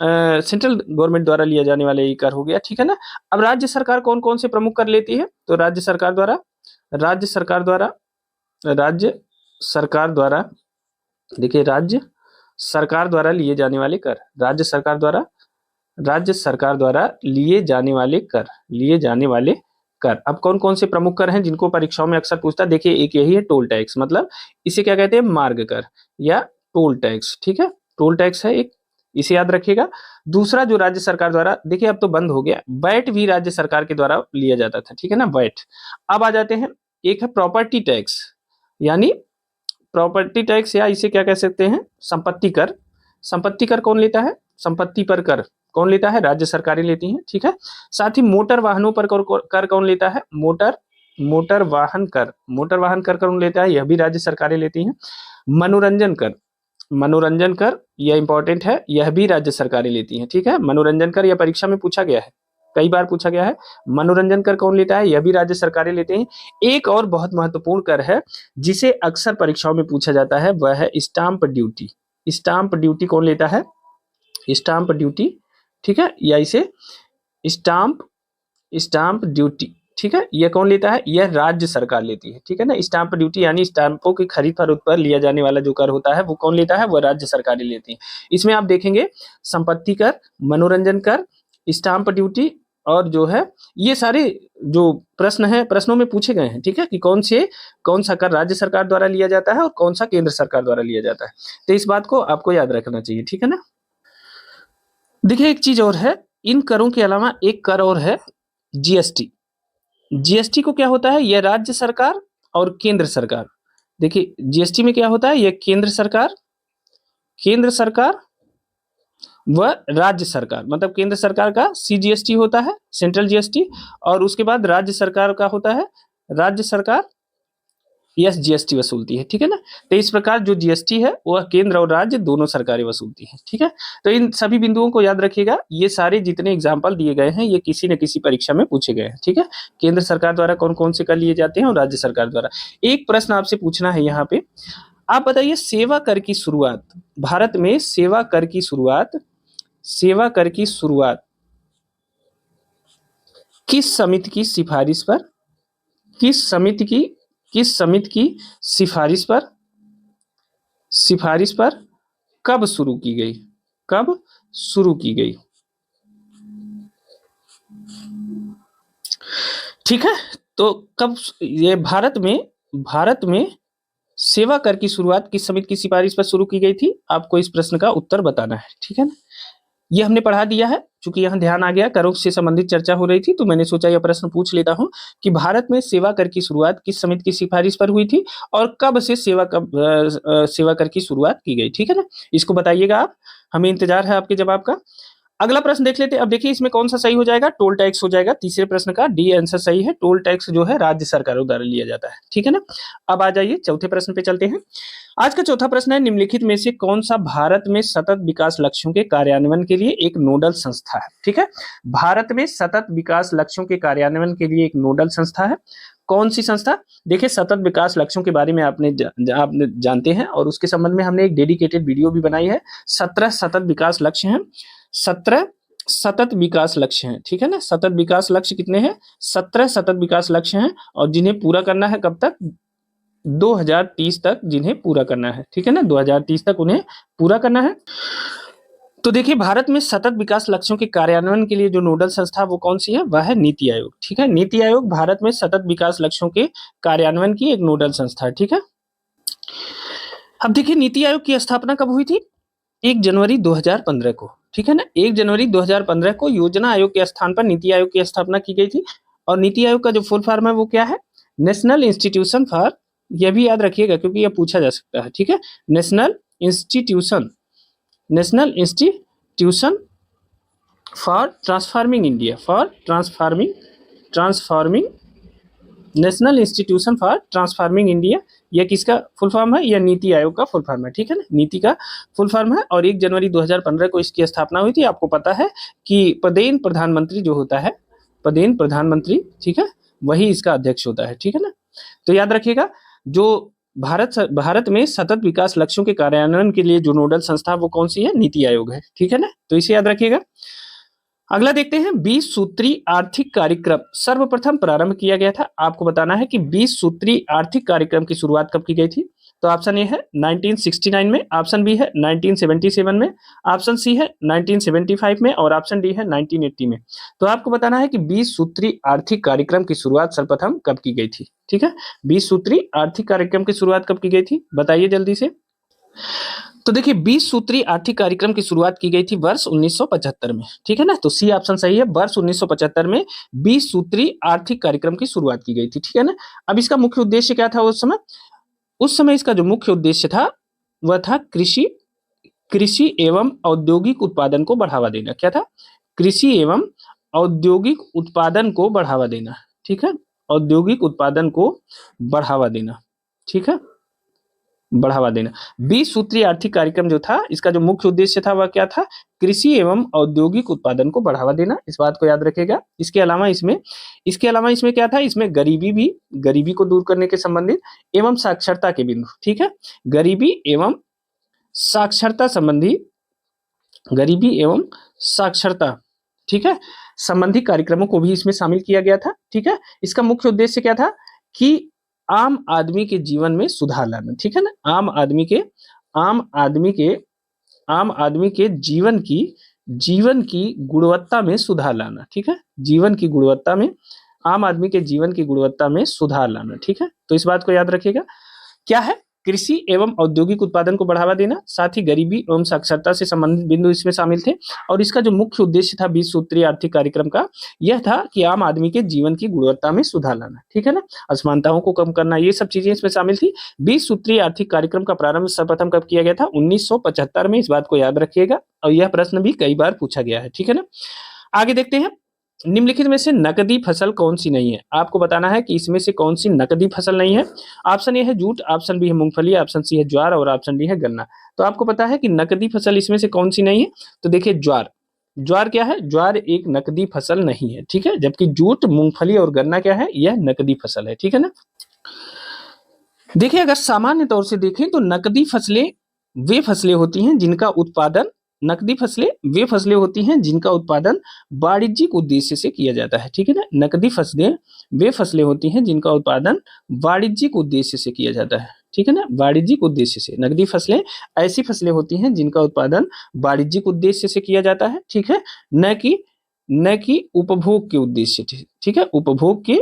सेंट्रल गवर्नमेंट द्वारा लिया जाने वाले ये कर हो गया, ठीक है ना। अब राज्य सरकार कौन कौन से प्रमुख कर लेती है? तो राज्य सरकार द्वारा देखिए राज्य सरकार द्वारा लिए जाने वाले कर, राज्य सरकार द्वारा लिए जाने वाले कर। अब कौन कौन से प्रमुख कर हैं जिनको परीक्षाओं में अक्सर पूछता है? देखिए एक यही है टोल टैक्स, मतलब इसे क्या कहते हैं? मार्ग कर या टोल टैक्स, ठीक है, टोल टैक्स है एक, इसे याद रखिएगा। दूसरा जो राज्य सरकार द्वारा, देखिए अब तो बंद हो गया, वैट भी राज्य सरकार के द्वारा लिया जाता था, ठीक है ना, वैट। अब आ जाते हैं, एक है प्रॉपर्टी टैक्स, यानी प्रॉपर्टी टैक्स, या इसे क्या कह सकते हैं? संपत्ति कर। संपत्ति कर कौन लेता है? संपत्ति पर कर कौन लेता है? राज्य सरकारें लेती हैं, ठीक है। साथ ही मोटर वाहनों पर कर कौन लेता है? मोटर वाहन कर कौन लेता है? यह भी राज्य सरकारें लेती हैं। मनोरंजन कर यह इंपॉर्टेंट है, यह भी राज्य सरकारें लेती हैं, ठीक है। मनोरंजन कर यह परीक्षा में पूछा गया है, कई बार पूछा गया है। मनोरंजन कर कौन लेता है? यह भी राज्य सरकारें लेते हैं। एक और बहुत महत्वपूर्ण कर है जिसे अक्सर परीक्षाओं में पूछा जाता है, वह है स्टाम्प ड्यूटी। स्टाम्प ड्यूटी कौन लेता है? स्टाम्प ड्यूटी, ठीक है, या इसे स्टाम्प ड्यूटी, ठीक है, यह कौन लेता है? यह राज्य सरकार लेती है, ठीक है ना। स्टाम्प ड्यूटी यानी स्टाम्पों की खरीद फरोख्त पर लिया जाने वाला जो कर होता है वो कौन लेता है? वह राज्य सरकारें लेती हैं। इसमें आप देखेंगे संपत्ति कर, मनोरंजन कर, स्टाम्प ड्यूटी, और जो है ये सारे जो प्रश्न है प्रश्नों में पूछे गए हैं, ठीक है, कि कौन सा कर राज्य सरकार द्वारा लिया जाता है और कौन सा केंद्र सरकार द्वारा लिया जाता है। तो इस बात को आपको याद रखना चाहिए, ठीक है ना। देखिए एक चीज और है, इन करों के अलावा एक कर और है जीएसटी। जीएसटी को क्या होता है? यह राज्य सरकार और केंद्र सरकार, देखिए जीएसटी में क्या होता है? यह केंद्र सरकार व राज्य सरकार, मतलब केंद्र सरकार का सीजीएसटी होता है, सेंट्रल जीएसटी, और उसके बाद राज्य सरकार का होता है, राज्य सरकार यस जीएसटी वसूलती है, ठीक है ना। तो इस प्रकार जो जीएसटी है वह केंद्र और राज्य दोनों सरकारें वसूलती हैं, ठीक है। तो इन सभी बिंदुओं को याद रखिएगा, ये सारे जितने एग्जाम्पल दिए गए हैं ये किसी न किसी परीक्षा में पूछे गए हैं, ठीक है। केंद्र सरकार द्वारा कौन कौन से कर लिए जाते हैं और राज्य सरकार द्वारा। एक प्रश्न आपसे पूछना है यहाँ पे, आप बताइए सेवा कर की शुरुआत, भारत में सेवा कर की शुरुआत किस समिति की सिफारिश पर, किस समिति की सिफारिश पर कब शुरू की गई? ठीक है, तो कब ये भारत में सेवा कर की शुरुआत किस समिति की सिफारिश पर शुरू की गई थी? आपको इस प्रश्न का उत्तर बताना है, ठीक है ना। ये हमने पढ़ा दिया है, चूंकि यहाँ ध्यान आ गया करों से संबंधित चर्चा हो रही थी, तो मैंने सोचा यह प्रश्न पूछ लेता हूं कि भारत में सेवा कर की शुरुआत किस समिति की सिफारिश पर हुई थी और कब से सेवा कर की शुरुआत की गई, ठीक है ना। इसको बताइएगा आप, हमें इंतजार है आपके जवाब का। अगला प्रश्न देख लेते हैं। अब देखिए इसमें कौन सा सही हो जाएगा, टोल टैक्स हो जाएगा तीसरे प्रश्न का, डी आंसर सही है। टोल टैक्स जो है राज्य सरकारों द्वारा लिया जाता है, ठीक है ना। अब आ जाइए चौथे प्रश्न पे चलते हैं। आज का चौथा प्रश्न है, निम्नलिखित में से कौन सा भारत में सतत विकास लक्ष्यों के कार्यान्वयन के लिए एक नोडल संस्था है, ठीक है। भारत में सतत विकास लक्ष्यों के कार्यान्वयन के लिए एक नोडल संस्था है। कौन सी संस्था? देखिए सतत विकास लक्ष्यों के बारे में आपने जानते हैं और उसके संबंध में हमने एक डेडिकेटेड वीडियो भी बनाई है। 17 सतत विकास लक्ष्य हैं, 17 सतत विकास लक्ष्य हैं, ठीक है ना। सतत विकास लक्ष्य कितने हैं? 17 सतत विकास लक्ष्य हैं और जिन्हें पूरा करना है कब तक? 2030 तक जिन्हें पूरा करना है, ठीक है ना। 2030 तक उन्हें पूरा करना है। तो देखिए भारत में सतत विकास लक्ष्यों के कार्यान्वयन के लिए जो नोडल संस्था वो कौन सी है? वह है नीति आयोग, ठीक है। नीति आयोग भारत में सतत विकास लक्ष्यों के कार्यान्वयन की एक नोडल संस्था है, ठीक है। अब देखिए नीति आयोग की स्थापना कब हुई थी? 1 जनवरी 2015 को, ठीक है ना। 1 जनवरी 2015 को योजना आयोग के स्थान पर नीति आयोग की स्थापना की गई थी। और नीति आयोग का जो फुल फॉर्म है वो क्या है? नेशनल इंस्टीट्यूशन फॉर, यह भी याद रखिएगा क्योंकि यह पूछा जा सकता है, ठीक है। National institution for transforming India, for transforming national institution for transforming India, यह किसका फुल फॉर्म है? यह नीति आयोग का फुल फॉर्म है, ठीक है ना। नीति का फुल फॉर्म है और 1 जनवरी 2015 को इसकी स्थापना हुई थी। आपको पता है कि पदेन प्रधानमंत्री जो होता है, पदेन प्रधानमंत्री, ठीक है, वही इसका अध्यक्ष होता है, ठीक है ना। तो याद रखिएगा जो भारत में सतत विकास लक्ष्यों के कार्यान्वयन के लिए जो नोडल संस्था वो कौन सी है? नीति आयोग है, ठीक है ना। तो इसे याद रखिएगा। अगला देखते हैं, 20 सूत्री आर्थिक कार्यक्रम सर्वप्रथम प्रारंभ किया गया था। आपको बताना है कि 20 सूत्री आर्थिक कार्यक्रम की शुरुआत कब की गई थी? तो ऑप्शन ए है 1969 में, ऑप्शन बी है 1977 में, ऑप्शन सी है 1975 में और ऑप्शन डी है 1980 में। तो आपको बताना है कि 20 सूत्री आर्थिक कार्यक्रम की शुरुआत सर्वप्रथम कब की गई थी, ठीक है। 20 सूत्री आर्थिक कार्यक्रम की शुरुआत कब की गई थी? बताइए जल्दी से। तो देखिए 20 सूत्री आर्थिक कार्यक्रम की शुरुआत की गई थी वर्ष 1975 में, ठीक है ना। तो सी ऑप्शन सही है, वर्ष 1975 में 20 सूत्री आर्थिक कार्यक्रम की शुरुआत की गई थी, ठीक है ना। अब इसका मुख्य उद्देश्य क्या था उस समय? उस समय इसका जो मुख्य उद्देश्य था वह था कृषि एवं औद्योगिक उत्पादन को बढ़ावा देना। क्या था? कृषि एवं औद्योगिक उत्पादन को बढ़ावा देना, ठीक है। औद्योगिक उत्पादन को बढ़ावा देना, ठीक है, बढ़ावा देना। 20 सूत्री आर्थिक कार्यक्रम जो था इसका जो मुख्य उद्देश्य था वह क्या था? कृषि एवं औद्योगिक उत्पादन को बढ़ावा देना, इस बात को याद रखिएगा। इसके अलावा इसमें क्या था? इसमें गरीबी को दूर करने के संबंधित एवं साक्षरता के बिंदु, ठीक है, गरीबी एवं साक्षरता, ठीक है, संबंधी कार्यक्रमों को भी इसमें शामिल किया गया था, ठीक है। इसका मुख्य उद्देश्य क्या था? कि आम आदमी के जीवन में सुधार लाना, ठीक है ना। आम आदमी के जीवन की गुणवत्ता में सुधार लाना, ठीक है, आम आदमी के जीवन की गुणवत्ता में सुधार लाना, ठीक है। तो इस बात को याद रखिएगा। क्या है? कृषि एवं औद्योगिक उत्पादन को बढ़ावा देना, साथ ही गरीबी एवं साक्षरता से संबंधित बिंदु इसमें शामिल थे। और इसका जो मुख्य उद्देश्य था 20 सूत्रीय आर्थिक कार्यक्रम का, यह था कि आम आदमी के जीवन की गुणवत्ता में सुधार लाना, ठीक है ना, असमानताओं को कम करना, ये सब चीजें इसमें शामिल थी। 20 सूत्रीय आर्थिक कार्यक्रम का प्रारंभ सर्वप्रथम कब किया गया था? 1975 में, इस बात को याद रखिएगा। और यह प्रश्न भी कई बार पूछा गया है, ठीक है ना। आगे देखते हैं, निम्नलिखित में से नकदी फसल कौन सी नहीं है? आपको बताना है कि इसमें से कौन सी नकदी फसल नहीं है। ऑप्शन ए है जूट, ऑप्शन बी है मूंगफली, ऑप्शन सी है ज्वार और ऑप्शन डी है गन्ना। तो आपको पता है कि नकदी फसल इसमें से कौन सी नहीं है? तो देखिए ज्वार क्या है? ज्वार एक नकदी फसल नहीं है, ठीक है। जबकि जूट, मूंगफली और गन्ना क्या है? यह नकदी फसल है, ठीक है ना। देखिए अगर सामान्य तौर से देखें तो नकदी फसलें वे फसलें होती हैं जिनका उत्पादन वाणिज्यिक उद्देश्य से किया जाता है, ठीक है ना। नकदी फसलें वे फसलें होती हैं जिनका उत्पादन वाणिज्यिक उद्देश्य से किया जाता है, ठीक है ना, वाणिज्यिक उद्देश्य से। नकदी फसलें ऐसी फसलें होती हैं जिनका उत्पादन वाणिज्यिक उद्देश्य से किया जाता है, ठीक है, न कि उपभोग के उद्देश्य से, ठीक है, उपभोग के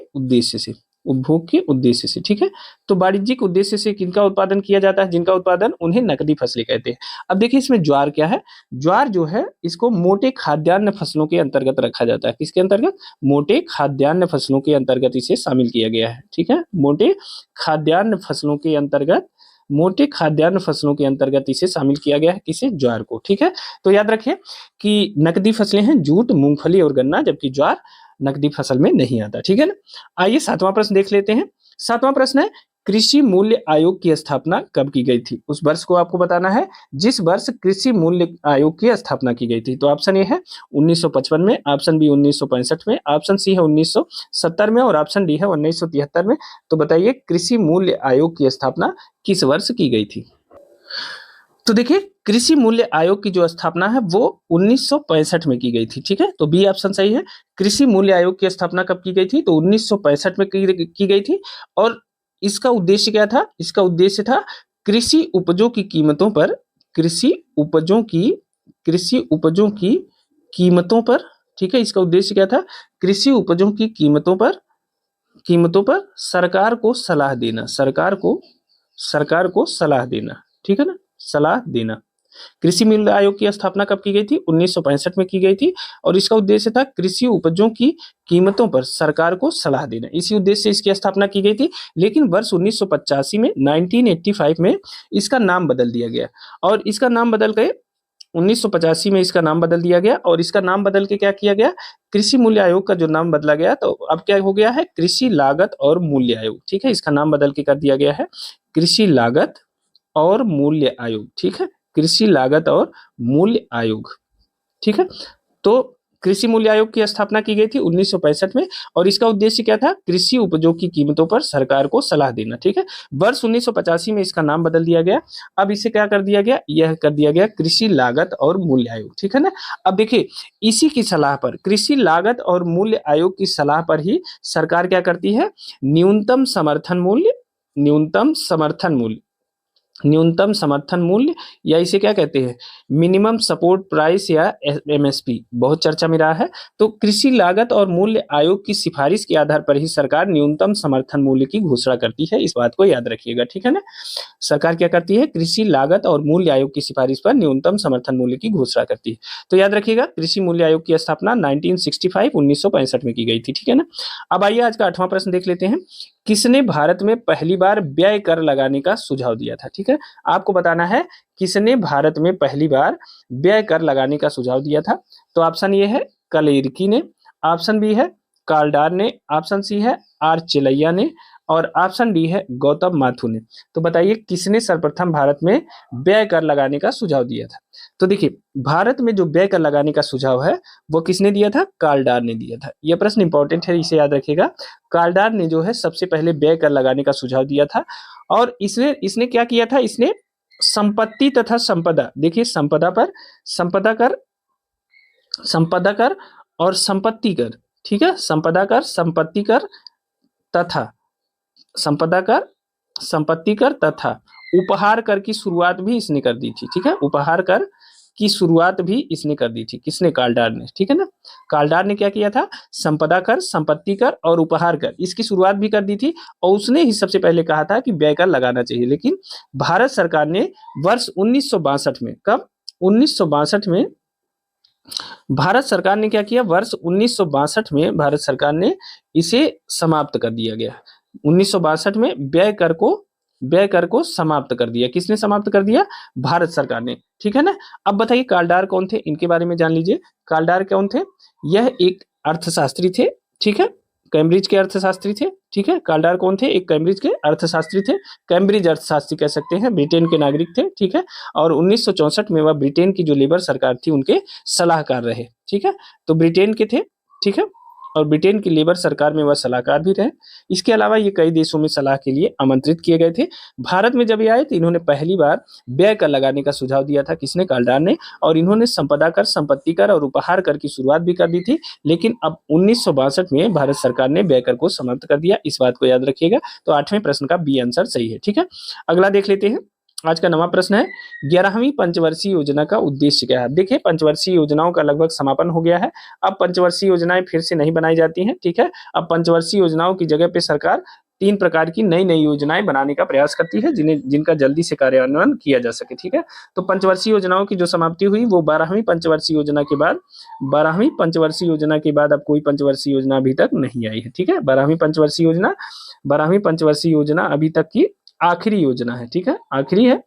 उद्देश्य से, ठीक है। तो वाणिज्यिक उद्देश्य से किनका उत्पादन किया जाता है? जिनका उत्पादन, उन्हें नकदी फसलें कहते हैं। अब देखिए इसमें ज्वार क्या है? ज्वार जो है इसको मोटे खाद्यान्न फसलों के अंतर्गत रखा जाता है। किसके अंतर्गत? मोटे खाद्यान्न फसलों के अंतर्गत इसे शामिल किया गया है, ठीक है, मोटे खाद्यान्न फसलों के अंतर्गत मोटे खाद्यान्न फसलों के अंतर्गत इसे शामिल किया गया है, किसे? ज्वार को। ठीक है, तो याद रखिए कि नकदी फसलें हैं जूट, मूंगफली और गन्ना, जबकि ज्वार नकदी फसल में नहीं आता। ठीक है ना। आइए 7वां प्रश्न देख लेते हैं। 7वां प्रश्न है, कृषि मूल्य आयोग की स्थापना कब की गई थी? उस वर्ष को आपको बताना है जिस वर्ष कृषि मूल्य आयोग की स्थापना की गई थी। तो ऑप्शन ए है 1955 में, ऑप्शन बी 1965 में, ऑप्शन सी है 1970 में और ऑप्शन डी है 1973 में। तो बताइए कृषि मूल्य आयोग की स्थापना किस वर्ष की गई थी? तो देखिए कृषि मूल्य आयोग की जो स्थापना है वो 1965 में की गई थी। ठीक है, तो बी ऑप्शन सही है। कृषि मूल्य आयोग की स्थापना कब की गई थी? तो 1965 में की गई थी। और इसका उद्देश्य क्या था? इसका उद्देश्य था कृषि उपजों की कीमतों पर, कृषि उपजों की कृषि उपजों की कीमतों पर, ठीक है, इसका उद्देश्य क्या था? कृषि उपजों की कीमतों पर सरकार को सलाह देना, सरकार को सलाह देना। ठीक है ना, सलाह देना। कृषि मूल्य आयोग की स्थापना कब की गई थी? 1965 में की गई थी और इसका उद्देश्य था कृषि उपजों की कीमतों पर सरकार को सलाह देना। इसी उद्देश्य से इसकी स्थापना की गई थी। लेकिन वर्ष 1985 में 1985 में इसका नाम बदल दिया गया और इसका नाम बदल के 1985 में इसका नाम बदल दिया गया और इसका नाम बदल के क्या किया गया? कृषि मूल्य आयोग का जो नाम बदला गया तो अब क्या हो गया है? कृषि लागत और मूल्य आयोग। ठीक है, इसका नाम बदल के कर दिया गया है कृषि लागत और मूल्य आयोग। ठीक है, कृषि लागत और मूल्य आयोग। ठीक है, तो कृषि मूल्य आयोग की स्थापना की गई थी 1965 में और इसका उद्देश्य क्या था? कृषि उपजों की कीमतों पर सरकार को सलाह देना। ठीक है, वर्ष 1985 में इसका नाम बदल दिया गया। अब इसे क्या कर दिया गया? यह कर दिया गया कृषि लागत और मूल्य आयोग। ठीक है ना। अब देखिए इसी की सलाह पर, कृषि लागत और मूल्य आयोग की सलाह पर ही सरकार क्या करती है? न्यूनतम समर्थन मूल्य या इसे क्या कहते हैं? मिनिमम सपोर्ट प्राइस या एमएसपी, बहुत चर्चा में रहा है। तो कृषि लागत और मूल्य आयोग की सिफारिश के आधार पर ही सरकार न्यूनतम समर्थन मूल्य की घोषणा करती है। इस बात को याद रखिएगा। ठीक है ना, सरकार क्या करती है? कृषि लागत और मूल्य आयोग की सिफारिश पर न्यूनतम समर्थन मूल्य की घोषणा करती है। तो याद रखिएगा कृषि मूल्य आयोग की स्थापना 1965 में की गई थी। ठीक है ना। अब आइए आज का 8वां प्रश्न देख लेते हैं। किसने भारत में पहली बार व्यय कर लगाने का सुझाव दिया था? ठीक है, आपको बताना है किसने भारत में पहली बार व्यय कर लगाने का सुझाव दिया था। तो ऑप्शन ए है कलेरकी ने, ऑप्शन बी है काल्डार ने, ऑप्शन सी है आर चिलैया ने और ऑप्शन डी है गौतम माथुर ने। तो बताइए किसने सर्वप्रथम भारत में व्यय कर लगाने का सुझाव दिया था? तो देखिए भारत में जो व्यय कर लगाने का सुझाव है वो किसने दिया था? काल्डार ने दिया था। यह प्रश्न इंपॉर्टेंट है, इसे याद रखिएगा। काल्डार ने जो है सबसे पहले व्यय कर लगाने का सुझाव दिया था और इसने क्या किया था? इसने संपत्ति तथा संपदा, देखिए संपदा कर और संपत्ति कर, ठीक है, संपदा कर, संपत्ति कर तथा संपदा कर, संपत्ति कर तथा उपहार कर की शुरुआत भी इसने कर दी थी। ठीक है, उपहार कर की शुरुआत भी इसने कर दी थी। किसने? काल्डार ने। ठीक है ना, काल्डार ने क्या किया था? संपदा कर, संपत्ति कर और उपहार कर, इसकी शुरुआत भी कर दी थी और उसने ही सबसे पहले कहा था कि व्यय कर लगाना चाहिए। लेकिन भारत सरकार ने वर्ष 1962 में, कब? 1962 में भारत सरकार ने क्या किया? वर्ष 1962 में भारत सरकार ने इसे समाप्त कर दिया गया। 1962 में व्यय कर को समाप्त कर दिया। किसने समाप्त कर दिया? भारत सरकार ने। ठीक है ना। अब बताइए काल्डार कौन थे? इनके बारे में जान लीजिए। काल्डार कौन थे? यह एक अर्थशास्त्री थे। ठीक है, कैम्ब्रिज के अर्थशास्त्री थे। ठीक है, काल्डार कौन थे? एक कैम्ब्रिज के अर्थशास्त्री थे। कैम्ब्रिज अर्थशास्त्री कह सकते हैं, ब्रिटेन के नागरिक थे। ठीक है, और 1964 में वह ब्रिटेन की जो लेबर सरकार थी उनके सलाहकार रहे। ठीक है, तो ब्रिटेन के थे। ठीक है, और ब्रिटेन की लेबर सरकार में वह सलाहकार भी रहे। इसके अलावा ये कई देशों में सलाह के लिए आमंत्रित किए गए थे। भारत में जब ये आए तो इन्होंने पहली बार व्यय कर लगाने का सुझाव दिया था। किसने? काल्डार ने। और इन्होंने संपदा कर, संपत्ति कर और उपहार कर की शुरुआत भी कर दी थी। लेकिन अब 1962 में भारत सरकार ने व्यय कर को समाप्त कर दिया। इस बात को याद रखिएगा। तो 8वें प्रश्न का बी आंसर सही है। ठीक है, अगला देख लेते हैं। आज का नवा प्रश्न है 11वीं पंचवर्षीय योजना का उद्देश्य क्या है? देखिए पंचवर्षीय योजनाओं का लगभग समापन हो गया है। अब पंचवर्षीय योजनाएं फिर से नहीं बनाई जाती हैं। ठीक है, अब पंचवर्षीय योजनाओं की जगह पे सरकार 3 प्रकार की नई नई योजनाएं बनाने का प्रयास करती है जिनका जल्दी से कार्यान्वयन किया जा सके। ठीक है, तो पंचवर्षीय योजनाओं की जो समाप्ति हुई वो 12वीं पंचवर्षीय योजना के बाद, 12वीं पंचवर्षीय योजना के बाद अब कोई पंचवर्षीय योजना अभी तक नहीं आई है। ठीक है, 12वीं पंचवर्षीय योजना अभी तक की आखिरी योजना है, ठीक है, आखिरी है,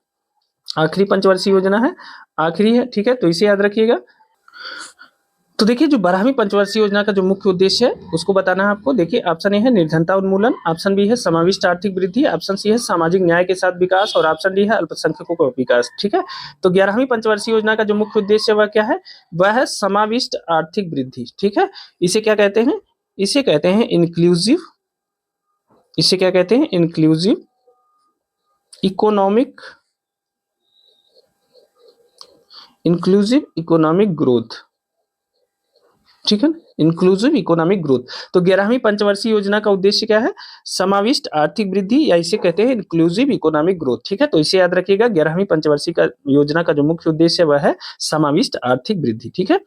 आखिरी पंचवर्षीय योजना है, आखिरी है, ठीक है, तो इसे याद रखिएगा। तो देखिए जो 12वीं पंचवर्षीय योजना का जो मुख्य उद्देश्य है उसको बताना है आपको। देखिए ऑप्शन ए है निर्धनता उन्मूलन, ऑप्शन बी है समाविष्ट आर्थिक वृद्धि, ऑप्शन सी है सामाजिक न्याय के साथ विकास और ऑप्शन डी है अल्पसंख्यकों का विकास, ठीक है। तो 11वीं पंचवर्षीय योजना का जो मुख्य उद्देश्य वह क्या है, वह है समाविष्ट आर्थिक वृद्धि, ठीक है। इसे क्या कहते हैं, इसे कहते हैं इंक्लूसिव, इसे क्या कहते हैं, inclusive economic, inclusive economic growth, ठीक है, इंक्लूसिव इकोनॉमिक ग्रोथ। तो 11वीं पंचवर्षीय योजना का उद्देश्य क्या है, समाविष्ट आर्थिक वृद्धि या इसे कहते हैं इंक्लूसिव इकोनॉमिक ग्रोथ, ठीक है। तो इसे याद रखिएगा, 11वीं पंचवर्षीय का योजना का जो मुख्य उद्देश्य वह है समाविष्ट आर्थिक वृद्धि, ठीक है।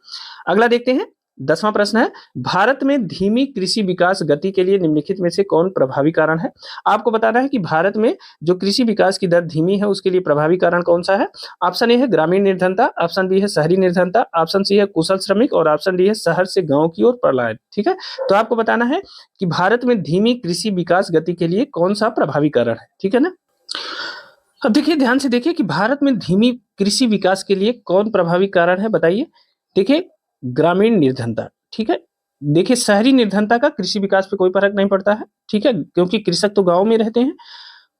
अगला देखते हैं, 10वां प्रश्न है, भारत में धीमी कृषि विकास गति के लिए निम्नलिखित में से कौन प्रभावी कारण है। आपको बताना है कि भारत में जो कृषि विकास की दर धीमी है उसके लिए प्रभावी कारण कौन सा है। ऑप्शन ए है ग्रामीण निर्धनता, ऑप्शन बी है शहरी निर्धनता, ऑप्शन सी है कुशल श्रमिक और ऑप्शन डी है शहर से गांव की ओर पलायन, ठीक है। तो आपको बताना है कि भारत में धीमी कृषि विकास गति के लिए कौन सा प्रभावी कारण है, ठीक है ना। अब देखिए ध्यान से देखिए कि भारत में धीमी कृषि विकास के लिए कौन प्रभावी कारण है, बताइए। देखिए ग्रामीण निर्धनता, ठीक है। देखिए शहरी निर्धनता का कृषि विकास पे कोई फर्क नहीं पड़ता है, ठीक है, क्योंकि कृषक तो गांव में रहते हैं।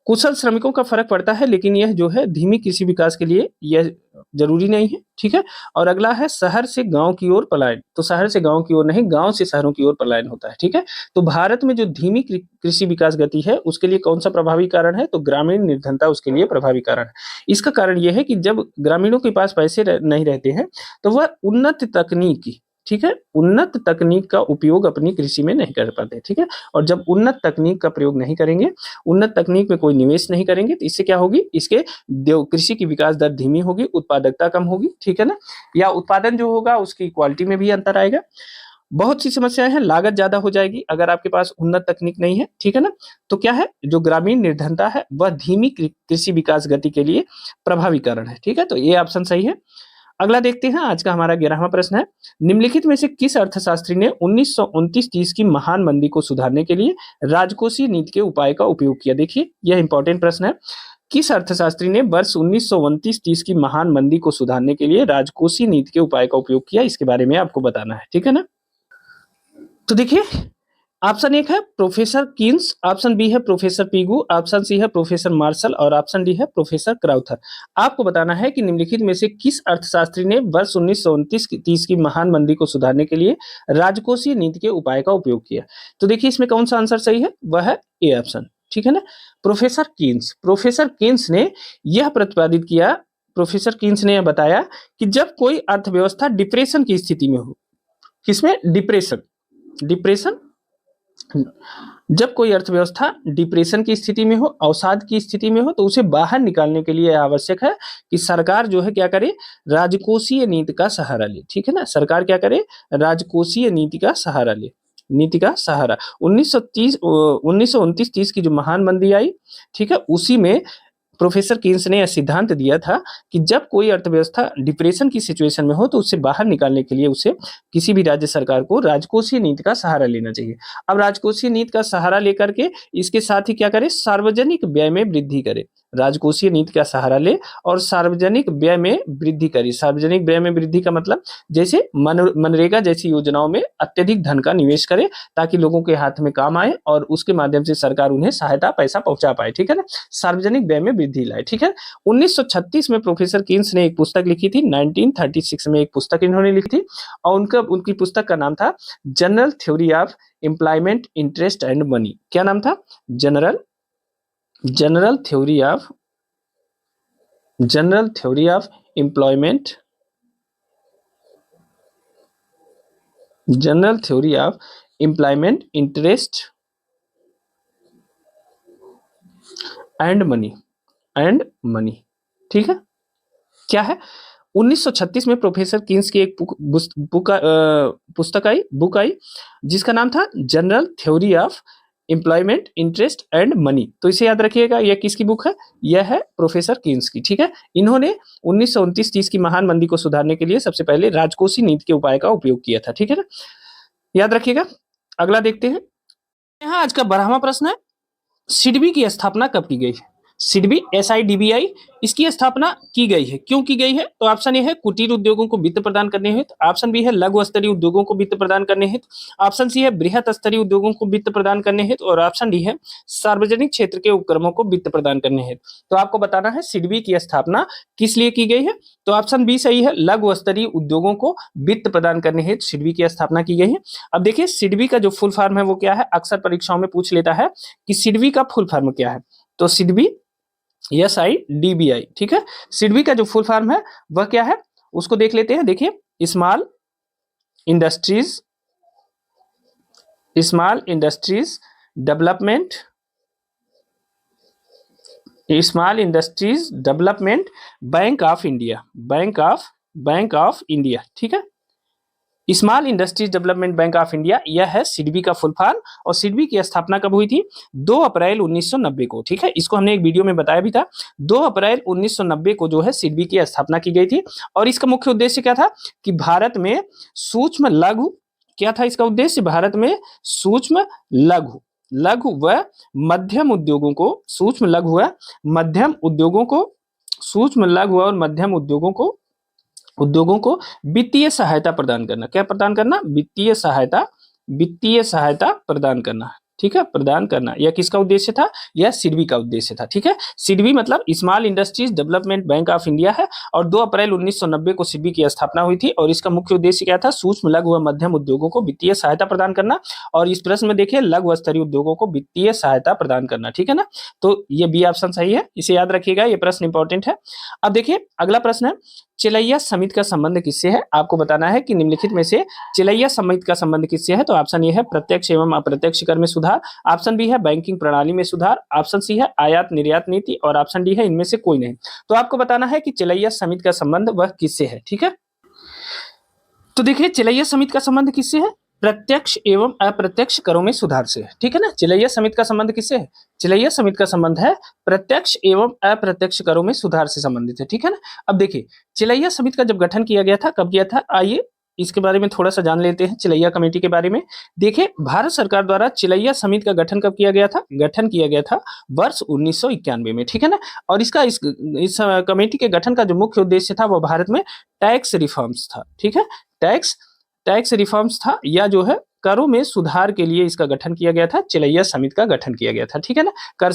कुशल श्रमिकों का फर्क पड़ता है, लेकिन यह जो है धीमी कृषि विकास के लिए यह जरूरी नहीं है, ठीक है। और अगला है शहर से गांव की ओर पलायन, तो शहर से गांव की ओर नहीं, गांव से शहरों की ओर पलायन होता है, ठीक है। तो भारत में जो धीमी कृषि विकास गति है उसके लिए कौन सा प्रभावी कारण है, तो ग्रामीण निर्धनता उसके लिए प्रभावी कारण है। इसका कारण यह है कि जब ग्रामीणों के पास पैसे नहीं रहते हैं तो वह उन्नत तकनीकी, ठीक है, उन्नत तकनीक का उपयोग अपनी कृषि में नहीं कर पाते, ठीक है। और जब उन्नत तकनीक का प्रयोग नहीं करेंगे, उन्नत तकनीक में कोई निवेश नहीं करेंगे, तो इससे क्या होगी, इसके कृषि की विकास दर धीमी होगी, उत्पादकता कम होगी, ठीक है ना, या उत्पादन जो होगा उसकी क्वालिटी में भी अंतर आएगा। बहुत सी समस्याएं हैं, लागत ज्यादा हो जाएगी अगर आपके पास उन्नत तकनीक नहीं है, ठीक है ना। तो क्या है, जो ग्रामीण निर्धनता है वह धीमी कृषि विकास गति के लिए प्रभावी कारण है, ठीक है। तो ये ऑप्शन सही है। अगला देखते हैं, आज का हमारा 11वां प्रश्न है, निम्नलिखित में से किस अर्थशास्त्री ने 1929-30 की महान मंदी को सुधारने के लिए राजकोषीय नीति के उपाय का उपयोग किया। देखिए यह इंपॉर्टेंट प्रश्न है, किस अर्थशास्त्री ने वर्ष 1929-30 की महान मंदी को सुधारने के लिए राजकोषीय नीति के उपाय का उपयोग किया, इसके बारे में आपको बताना है, ठीक है ना। तो देखिए ऑप्शन एक है प्रोफेसर कीन्स, ऑप्शन बी है प्रोफेसर पीगू, ऑप्शन सी है प्रोफेसर मार्शल और ऑप्शन डी है प्रोफेसर क्राउथर। आपको बताना है कि निम्नलिखित में से किस अर्थशास्त्री ने वर्ष 1929-30 की महान मंदी को सुधारने के लिए राजकोषीय नीति के उपाय का उपयोग किया। तो देखिए इसमें कौन सा आंसर सही है, वह है ए ऑप्शन, ठीक है ना, प्रोफेसर कीन्स। प्रोफेसर कीन्स ने यह प्रतिपादित किया, प्रोफेसर कीन्स ने यह बताया कि जब कोई अर्थव्यवस्था डिप्रेशन की स्थिति में हो, किसमें, डिप्रेशन, डिप्रेशन, जब कोई अर्थव्यवस्था डिप्रेशन की स्थिति में हो, अवसाद की स्थिति में हो, तो उसे बाहर निकालने के लिए आवश्यक है कि सरकार जो है क्या करे, राजकोषीय नीति का सहारा ले, ठीक है ना। सरकार क्या करे, राजकोषीय नीति का सहारा ले, नीति का सहारा। 1929-30 की जो महान मंदी आई, ठीक है, उसी में प्रोफेसर कीन्स ने यह सिद्धांत दिया था कि जब कोई अर्थव्यवस्था डिप्रेशन की सिचुएशन में हो तो उससे बाहर निकालने के लिए उसे किसी भी राज्य सरकार को राजकोषीय नीति का सहारा लेना चाहिए। अब राजकोषीय नीति का सहारा लेकर के इसके साथ ही क्या करे, सार्वजनिक व्यय में वृद्धि करे, राजकोषीय नीति का सहारा ले और सार्वजनिक व्यय में वृद्धि करे। सार्वजनिक व्यय में वृद्धि का मतलब जैसे मनरेगा जैसी योजनाओं में अत्यधिक धन का निवेश करे ताकि लोगों के हाथ में काम आए और उसके माध्यम से सरकार उन्हें सहायता पैसा पहुंचा पाए, ठीक है ना, सार्वजनिक व्यय में वृद्धि लाए, ठीक है। 1936 में प्रोफेसर कीन्स ने एक पुस्तक लिखी थी, 1936 में एक पुस्तक इन्होंने लिखी थी और उनकी पुस्तक का नाम था general theory of employment, interest and money. क्या नाम था, general theory of employment, general theory of employment, interest and money, ठीक है। क्या है, 1936 में प्रोफेसर कीन्स की एक बुक आई जिसका नाम था general theory of employment, interest and money. तो इसे याद रखिएगा, यह किसकी बुक है, यह है प्रोफेसर कीन्स की, ठीक है। इन्होंने 1929-30 की महान मंदी को सुधारने के लिए सबसे पहले राजकोषीय नीति के उपाय का उपयोग किया था, ठीक है ना, याद रखिएगा। अगला देखते हैं, यहाँ आज का 12वां प्रश्न है, सिडबी की स्थापना कब की गई? सिडबी SIDBI इसकी स्थापना की गई है। क्यों की गई है? तो ऑप्शन ए है कुटीर उद्योगों को वित्त प्रदान करने हेतु, ऑप्शन बी है लघु स्तरीय उद्योगों को वित्त प्रदान करने हेतु, ऑप्शन सी है बृहत स्तरीय उद्योगों को वित्त प्रदान करने हेतु और ऑप्शन डी है सार्वजनिक क्षेत्र के उपक्रमों को वित्त प्रदान करने हेतु। तो आपको बताना है सिडबी की स्थापना किस लिए की गई है। तो ऑप्शन बी सही है, लघु स्तरीय उद्योगों को वित्त प्रदान करने हेतु सिडबी की स्थापना की गई है। अब देखिए सिडबी का जो फुल फॉर्म है वो क्या है, अक्सर परीक्षाओं में पूछ लेता है कि सिडबी का फुल फॉर्म क्या है। तो सिडबी SIDBI, ठीक है। सिडबी का जो फुल फॉर्म है वह क्या है उसको देख लेते हैं। देखिए small industries development bank of India, ठीक है। Small industries development bank of India, यह है सिडबी का फुल फॉर्म। और सिडबी की स्थापना कब हुई थी? 2 अप्रैल 1990 को, ठीक है। इसको हमने एक वीडियो में बताया भी था। 2 अप्रैल 1990 को जो है सिडबी की स्थापना की गई थी। और इसका मुख्य उद्देश्य क्या था कि भारत में सूक्ष्म लघु, क्या था इसका उद्देश्य? भारत में सूक्ष्म लघु व मध्यम उद्योगों को, सूक्ष्म लघु और मध्यम उद्योगों को वित्तीय सहायता प्रदान करना। क्या प्रदान करना? वित्तीय सहायता प्रदान करना, ठीक है, प्रदान करना। यह किसका उद्देश्य था? यह सिडबी का उद्देश्य था, ठीक है। सिडबी मतलब small industries development bank of India है। और 2 अप्रैल 1990 को सिडबी की स्थापना हुई थी। और इसका मुख्य उद्देश्य क्या था? सूक्ष्म लघु व मध्यम उद्योगों को वित्तीय सहायता प्रदान करना। और इस प्रश्न में देखिए लघु स्तरीय उद्योगों को वित्तीय सहायता प्रदान करना, ठीक है ना। तो ये बी ऑप्शन सही है, इसे याद रखिएगा, ये प्रश्न इंपॉर्टेंट है। अब देखिए अगला प्रश्न है, चिलैया समिति का संबंध किससे है? आपको बताना है कि निम्नलिखित में से चिलैया समिति का संबंध किससे है। तो ऑप्शन ए है प्रत्यक्ष एवं अप्रत्यक्ष कर में सुधार, ऑप्शन बी है बैंकिंग प्रणाली में सुधार, ऑप्शन सी है आयात निर्यात नीति और ऑप्शन डी है इनमें से कोई नहीं। तो आपको बताना है कि चिलैया समिति का संबंध वह किससे है, ठीक है। तो देखिए चिलैया समिति का संबंध किससे है? प्रत्यक्ष एवं अप्रत्यक्ष करों में सुधार से, ठीक है ना। चिलैया समिति का संबंध किससे है? चिलैया समिति का संबंध है प्रत्यक्ष एवं अप्रत्यक्ष करों में सुधार से संबंधित है, ठीक है ना। अब देखिए चिलैया समिति का जब गठन किया गया था, कब किया था? आइए इसके बारे में थोड़ा सा जान लेते हैं, चिलैया कमेटी के बारे में। देखिए भारत सरकार द्वारा चिलैया समिति का गठन कब किया गया था? गठन किया गया था वर्ष 1991 में, ठीक है ना। और इस कमेटी के गठन का जो मुख्य उद्देश्य था वो भारत में टैक्स रिफॉर्म्स था, ठीक है। टैक्स रिफॉर्म्स था, या जो है करों में सुधार के लिए इसका गठन किया गया था, चिलैया समिति का गठन किया गया था, ठीक है ना। कर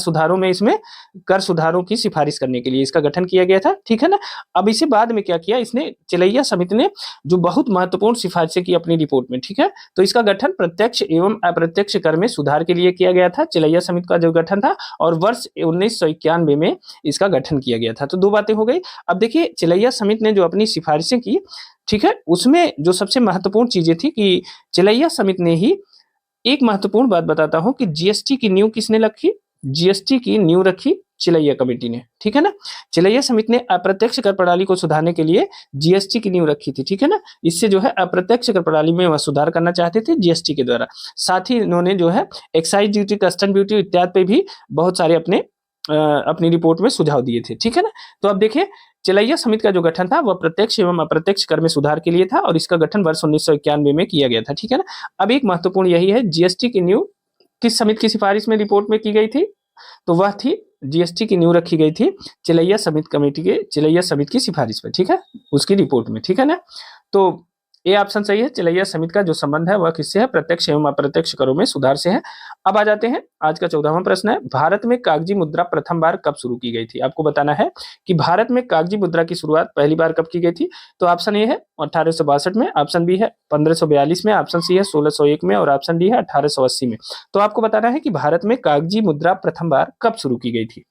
सुधारों की सिफारिश करने के लिए इसका गठन किया गया था, ठीक है ना। अब इसे बाद में क्या किया इसने, चिलैया समिति ने जो बहुत महत्वपूर्ण सिफारिशें की अपनी रिपोर्ट में, ठीक है। तो इसका गठन प्रत्यक्ष एवं अप्रत्यक्ष कर में सुधार के लिए किया गया था, चिलैया समिति का जो गठन था, और वर्ष 1991 में इसका गठन किया गया था। तो 2 बातें हो गई। अब देखिए चिलैया समिति ने जो अपनी सिफारिशें की, ठीक है, उसमें जो सबसे महत्वपूर्ण चीजें थी कि चिलैया समिति ने ही, एक महत्वपूर्ण बात बताता हूं कि जीएसटी की नींव किसने रखी? जीएसटी की नींव रखी चिलैया कमेटी ने, ठीक है ना। चिलैया समिति ने अप्रत्यक्ष कर प्रणाली को सुधारने के लिए जीएसटी की नींव रखी थी, ठीक है ना। इससे जो है अप्रत्यक्ष कर प्रणाली में वह सुधार करना चाहते थे जीएसटी के द्वारा। साथ ही इन्होंने जो है एक्साइज ड्यूटी, कस्टम ड्यूटी इत्यादि पे भी बहुत सारे अपनी रिपोर्ट में सुझाव दिए थे, ठीक है ना। तो अब देखिए चिलैया समिति का जो गठन था वह प्रत्यक्ष एवं अप्रत्यक्ष कर में सुधार के लिए था, और इसका गठन वर्ष 1991 में किया गया था, ठीक है ना। अब एक महत्वपूर्ण यही है, जीएसटी की नींव किस समिति की सिफारिश में रिपोर्ट में की गई थी? तो वह थी, जीएसटी की नींव रखी गई थी चिलैया समिति की सिफारिश में, ठीक है, उसकी रिपोर्ट में, ठीक है ना। तो ये ऑप्शन सही है, चिलैया समिति का जो संबंध है वह किससे है? प्रत्यक्ष एवं अप्रत्यक्ष करों में सुधार से है। अब आ जाते हैं, आज का 14वां प्रश्न है, भारत में कागजी मुद्रा प्रथम बार कब शुरू की गई थी? आपको बताना है कि भारत में कागजी मुद्रा की शुरुआत पहली बार कब की गई थी। तो ऑप्शन ए है 1862 में, ऑप्शन बी है 1542 में, ऑप्शन सी है 1601 में और ऑप्शन डी है 1880 में। तो आपको बताना है कि भारत में कागजी मुद्रा प्रथम बार कब शुरू की गई थी।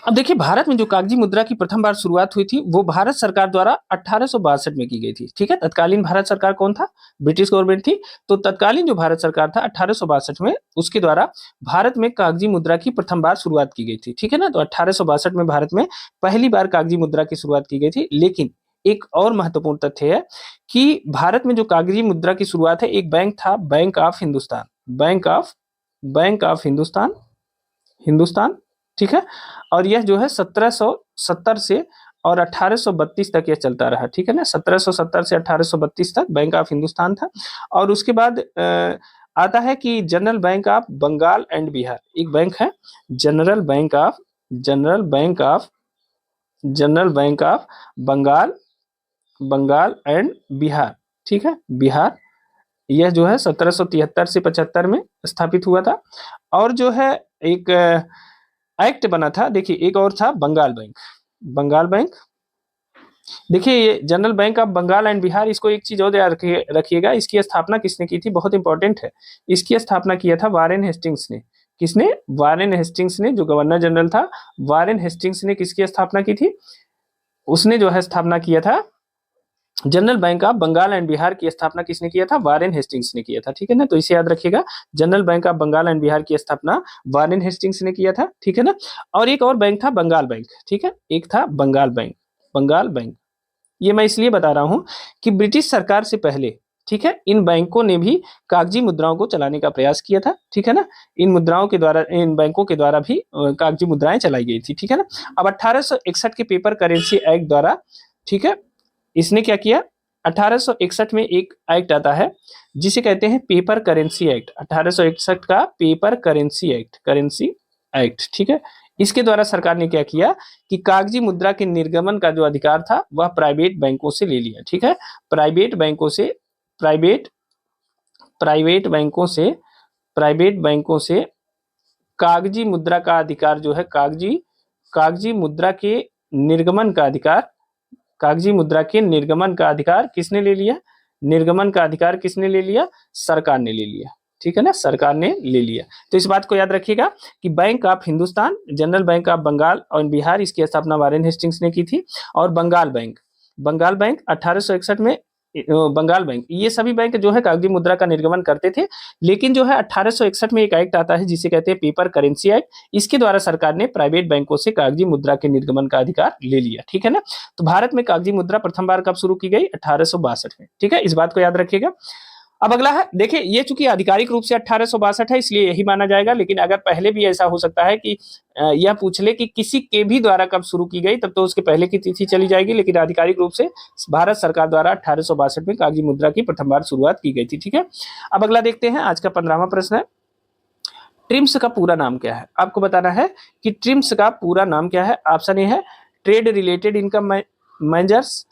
अब देखिए भारत में जो कागजी मुद्रा की प्रथम बार शुरुआत हुई थी वो भारत सरकार द्वारा 1862 में की गई थी, ठीक है। तत्कालीन भारत सरकार कौन था? ब्रिटिश गवर्नमेंट थी। तो तत्कालीन जो भारत सरकार था 1862 में, उसके द्वारा भारत में कागजी मुद्रा की प्रथम बार शुरुआत की गई थी, ठीक है ना। तो 1862 में भारत में पहली बार कागजी मुद्रा की शुरुआत की गई थी। लेकिन एक और महत्वपूर्ण तथ्य है कि भारत में जो कागजी मुद्रा की शुरुआत है, एक बैंक था, बैंक ऑफ हिंदुस्तान, ठीक है। और यह जो है 1770 से और 1832 तक यह चलता रहा, ठीक है ना। 1770 से 1832 तक बैंक ऑफ हिंदुस्तान था। और उसके बाद आता है कि general bank of Bengal and Bihar, एक बैंक है general bank of general bank of Bengal and Bihar, ठीक है, बिहार। यह जो है 1773 से 75 में स्थापित हुआ था। और जो है एक एक्ट बना था, देखिए एक और था बंगाल बैंक। देखिए ये general bank of Bengal and Bihar, इसको एक चीज और याद रखिएगा, इसकी स्थापना किसने की थी, बहुत इंपॉर्टेंट है। इसकी स्थापना किया था वारेन हेस्टिंग्स ने। किसने? वारेन हेस्टिंग्स ने, जो गवर्नर जनरल था वारेन हेस्टिंग्स ने किसकी स्थापना की थी? उसने जो है स्थापना किया था general bank of Bengal and Bihar की स्थापना किसने किया था? वारेन हेस्टिंग्स ने किया था, ठीक है ना। तो इसे याद रखिएगा, general bank of Bengal and Bihar की स्थापना वारेन हेस्टिंग्स ने किया था, ठीक है ना। और एक और बैंक था बंगाल बैंक, ठीक है, एक था बंगाल बैंक। ये मैं इसलिए बता रहा हूं कि ब्रिटिश सरकार से पहले, ठीक है, इन बैंकों ने भी कागजी मुद्राओं को चलाने का प्रयास किया था, ठीक है ना। इन बैंकों के द्वारा भी कागजी मुद्राएं चलाई गई थी, ठीक है ना। अब 1861 के पेपर करेंसी एक्ट द्वारा, ठीक है, इसने क्या किया? 1861 में एक एक्ट आता है जिसे कहते हैं पेपर करेंसी एक्ट। 1861 का पेपर करेंसी एक्ट, ठीक है। इसके द्वारा सरकार ने क्या किया कि कागजी मुद्रा के निर्गमन का जो अधिकार था वह प्राइवेट बैंकों से ले लिया, ठीक है। प्राइवेट बैंकों से कागजी मुद्रा का अधिकार जो है, कागजी मुद्रा के निर्गमन का अधिकार, कागजी मुद्रा के निर्गमन का अधिकार किसने ले लिया? निर्गमन का अधिकार किसने ले लिया? सरकार ने ले लिया, ठीक है ना, सरकार ने ले लिया। तो इस बात को याद रखिएगा कि bank of Hindustan, general bank of Bengal और बिहार, इसकी स्थापना वारेन हेस्टिंग्स ने की थी। और बंगाल बैंक 1861 में बंगाल बैंक, ये सभी बैंक जो है कागजी मुद्रा का निर्गमन करते थे। लेकिन जो है 1861 में एक एक्ट आता है जिसे कहते हैं पेपर करेंसी एक्ट। इसके द्वारा सरकार ने प्राइवेट बैंकों से कागजी मुद्रा के निर्गमन का अधिकार ले लिया, ठीक है ना। तो भारत में कागजी मुद्रा प्रथम बार कब शुरू की गई? 1862 में, ठीक है, इस बात को याद रखिएगा। अब अगला है, देखिए ये चूंकि आधिकारिक रूप से 1862 है इसलिए यही माना जाएगा, लेकिन अगर पहले भी ऐसा हो सकता है कि यह पूछ ले कि किसी के भी द्वारा कब शुरू की गई, तब तो उसके पहले की तिथि चली जाएगी। लेकिन आधिकारिक रूप से भारत सरकार द्वारा 1862 में कागजी मुद्रा की प्रथम बार शुरुआत की गई थी, ठीक है। अब अगला देखते हैं, आज का 15वां प्रश्न है, ट्रिम्स का पूरा नाम क्या है? आपको बताना है कि ट्रिम्स का पूरा नाम क्या है। ऑप्शन ए है trade related income measures,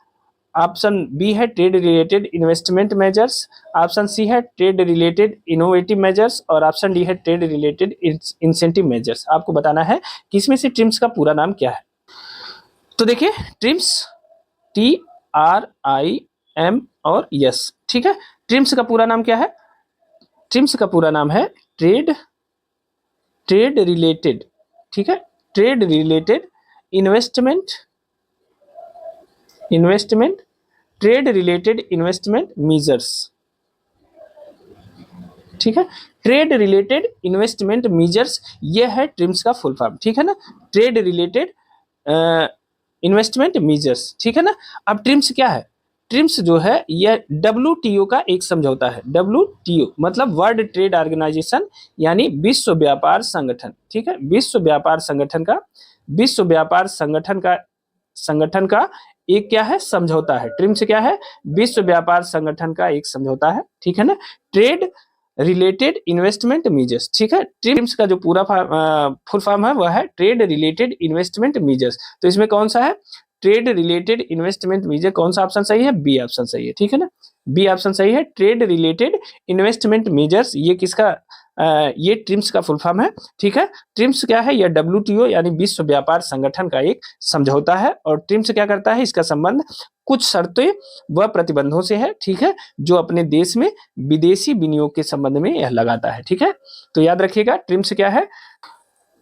option B है trade related investment measures, option C है ट्रेड रिलेटेड इनोवेटिव मेजर्स और ऑप्शन डी है ट्रेड रिलेटेड इंसेंटिव मेजर्स। आपको बताना है कि इसमें से ट्रिम्स का पूरा नाम क्या है। तो देखिए ट्रिम्स, TRIM और यस, ठीक है। ट्रिम्स का पूरा नाम क्या है? ट्रिम्स का पूरा नाम है ट्रेड रिलेटेड, ठीक है, trade related investment trade related investment measures, ठीक है। ट्रेड रिलेटेड इन्वेस्टमेंट मेजर्स, ये है ट्रिम्स का फुल फॉर्म, ठीक है ना, ट्रेड रिलेटेड इन्वेस्टमेंट मेजर्स, ठीक है ना। अब ट्रिम्स क्या है? ट्रिम्स जो है यह WTO का एक समझौता है। WTO मतलब वर्ल्ड ट्रेड ऑर्गेनाइजेशन, यानी विश्व व्यापार संगठन, ठीक है, विश्व व्यापार संगठन का एक क्या है? समझौता है। ट्रिम्स क्या है? विश्व व्यापार संगठन का एक समझौता है, ठीक है ना। ट्रेड रिलेटेड इन्वेस्टमेंट मेजर्स, ठीक है। ट्रिम्स का जो पूरा फुल फॉर्म है वह है ट्रेड रिलेटेड इन्वेस्टमेंट मेजर्स। तो इसमें कौन सा है? Trade related investment major. कौन सा ऑप्शन सही है? बी ऑप्शन सही है, ठीक है ना, बी ऑप्शन सही है, ट्रेड रिलेटेड इन्वेस्टमेंट मेजर्स। ये किसका ये ट्रिम्स का फुल फॉर्म है, ठीक है। ट्रिम्स क्या है? यह WTO यानी विश्व व्यापार संगठन का एक समझौता है। और ट्रिम्स क्या करता है? इसका संबंध कुछ शर्तें व प्रतिबंधों से है, ठीक है, जो अपने देश में विदेशी विनियोग के संबंध में यह लगाता है, ठीक है। तो याद रखिएगा ट्रिम्स क्या है।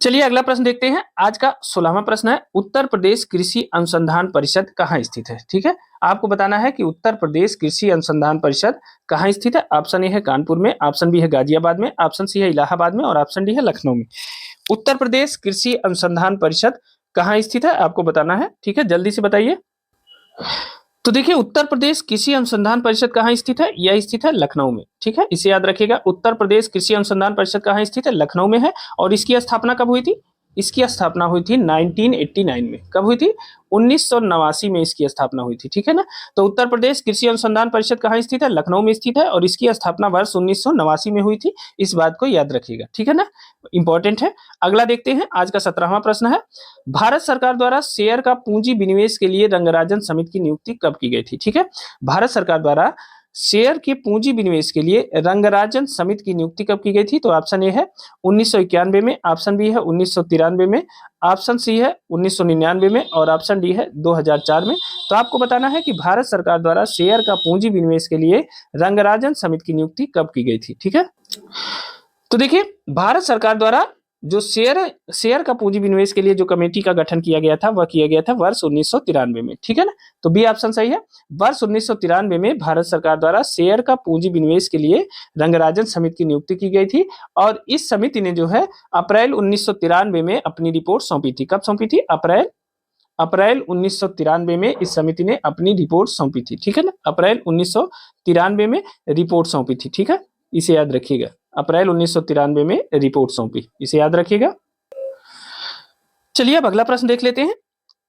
चलिए अगला प्रश्न देखते हैं। आज का 16वां प्रश्न है, उत्तर प्रदेश कृषि अनुसंधान परिषद कहाँ स्थित है? ठीक है, आपको बताना है कि उत्तर प्रदेश कृषि अनुसंधान परिषद कहाँ स्थित है। ऑप्शन ए है कानपुर में, ऑप्शन बी है गाजियाबाद में, ऑप्शन सी है इलाहाबाद में और ऑप्शन डी है लखनऊ में। उत्तर प्रदेश कृषि अनुसंधान परिषद कहाँ स्थित है आपको बताना है, ठीक है, जल्दी से बताइए। तो देखिए उत्तर प्रदेश कृषि अनुसंधान परिषद कहाँ स्थित है? यह स्थित है लखनऊ में, ठीक है, इसे याद रखिएगा। उत्तर प्रदेश कृषि अनुसंधान परिषद कहाँ स्थित है? लखनऊ में है। और इसकी स्थापना कब हुई थी? इसकी स्थापना हुई थी 1989 में। कब हुई थी? 1989 में इसकी स्थापना हुई थी, ठीक है ना। तो उत्तर प्रदेश कृषि अनुसंधान परिषद कहाँ स्थित है? लखनऊ में स्थित है और इसकी स्थापना वर्ष 1989 में हुई थी। इस बात को याद रखिएगा, ठीक है ना, इंपॉर्टेंट है। अगला देखते हैं, आज का 17वां प्रश्न है, भारत सरकार द्वारा शेयर का पूंजी विनिवेश के लिए रंगराजन समिति की नियुक्ति कब की गई थी? ठीक है, भारत सरकार द्वारा शेयर के पूंजी विनिवेश के लिए रंगराजन समिति की नियुक्ति कब की गई थी? तो ऑप्शन ए है 1991 में, ऑप्शन बी है 1993 में, ऑप्शन सी है 1999 में और ऑप्शन डी है 2004 में। तो आपको बताना है कि भारत सरकार द्वारा शेयर का पूंजी विनिवेश के लिए रंगराजन समिति की नियुक्ति कब की गई थी, ठीक है। तो देखिए, भारत सरकार द्वारा जो शेयर का पूंजी विनिवेश के लिए जो कमेटी का गठन किया गया था वह किया गया था वर्ष 1993 में, ठीक है ना। तो बी ऑप्शन सही है। वर्ष 1993 में भारत सरकार द्वारा शेयर का पूंजी विनिवेश के लिए रंगराजन समिति की नियुक्ति की गई थी और इस समिति ने जो है अप्रैल 1993 में अपनी रिपोर्ट सौंपी थी। कब सौंपी थी? अप्रैल 1993 में इस समिति ने अपनी रिपोर्ट सौंपी थी, ठीक है ना। अप्रैल 1993 में रिपोर्ट सौंपी थी, ठीक है, इसे याद रखिएगा। अप्रैल 1993 में रिपोर्ट सौंपी, इसे याद रखिएगा। चलिए अब अगला प्रश्न देख लेते हैं।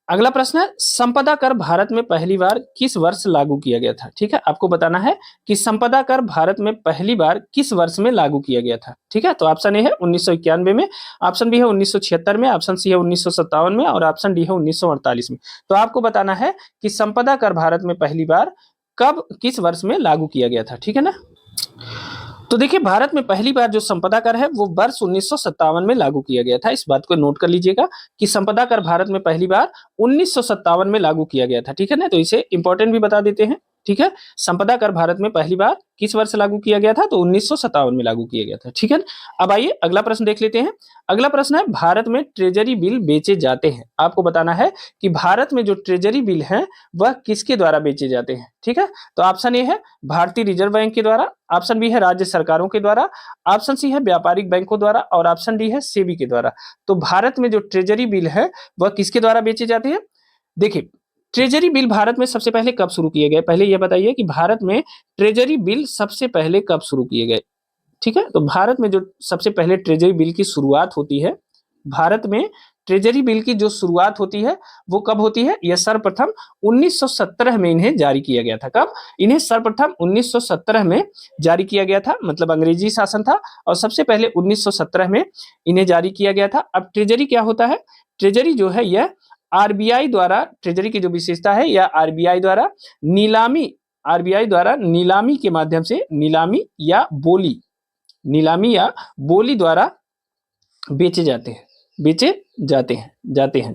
अगला प्रश्न है, संपदा कर भारत में पहली बार किस वर्ष लागू किया गया था? ठीक है, आपको बताना है कि संपदा कर भारत में पहली बार किस वर्ष में लागू किया गया था, ठीक है। तो ऑप्शन ए है 1991 में, ऑप्शन बी है 1976 में, ऑप्शन सी है 1957 में और ऑप्शन डी है 1948 में। तो आपको बताना है कि संपदा कर भारत में पहली बार कब, किस वर्ष में लागू किया गया था, ठीक है ना। तो देखिए, भारत में पहली बार जो संपदा कर है वो वर्ष 1957 में लागू किया गया था। इस बात को नोट कर लीजिएगा कि संपदा कर भारत में पहली बार 1957 में लागू किया गया था, ठीक है ना। तो इसे इंपॉर्टेंट भी बता देते हैं, ठीक है। संपदा कर भारत में पहली बार किस वर्ष लागू किया गया था? तो 1957 में लागू किया गया था, ठीक है। अब आइए अगला प्रश्न देख लेते हैं। अगला प्रश्न है, भारत में ट्रेजरी बिल बेचे जाते हैं। आपको बताना है कि भारत में जो ट्रेजरी बिल हैं वह किसके द्वारा बेचे जाते हैं, ठीक है। तो ऑप्शन ए है भारतीय रिजर्व बैंक के द्वारा, ऑप्शन बी है राज्य सरकारों के द्वारा, ऑप्शन सी है व्यापारिक बैंकों द्वारा और ऑप्शन डी है सेबी के द्वारा। तो भारत में जो ट्रेजरी बिल है वह किसके द्वारा बेचे जाते हैं? देखिए, ट्रेजरी बिल भारत में सबसे पहले कब शुरू किए गए? पहले यह बताइए कि भारत में ट्रेजरी बिल सबसे पहले कब शुरू किए गए, ठीक है। तो भारत में जो सबसे पहले ट्रेजरी बिल की शुरुआत होती है, भारत में ट्रेजरी बिल की जो शुरुआत होती है वो कब होती है? यह सर्वप्रथम 1917 में इन्हें जारी किया गया था। कब? इन्हें सर्वप्रथम 1917 में जारी किया गया था, मतलब अंग्रेजी शासन था और सबसे पहले 1917 में इन्हें जारी किया गया था। अब ट्रेजरी क्या होता है? ट्रेजरी जो है यह आरबीआई द्वारा, ट्रेजरी की जो विशेषता है यह आरबीआई द्वारा नीलामी के माध्यम से, नीलामी या बोली द्वारा बेचे जाते हैं,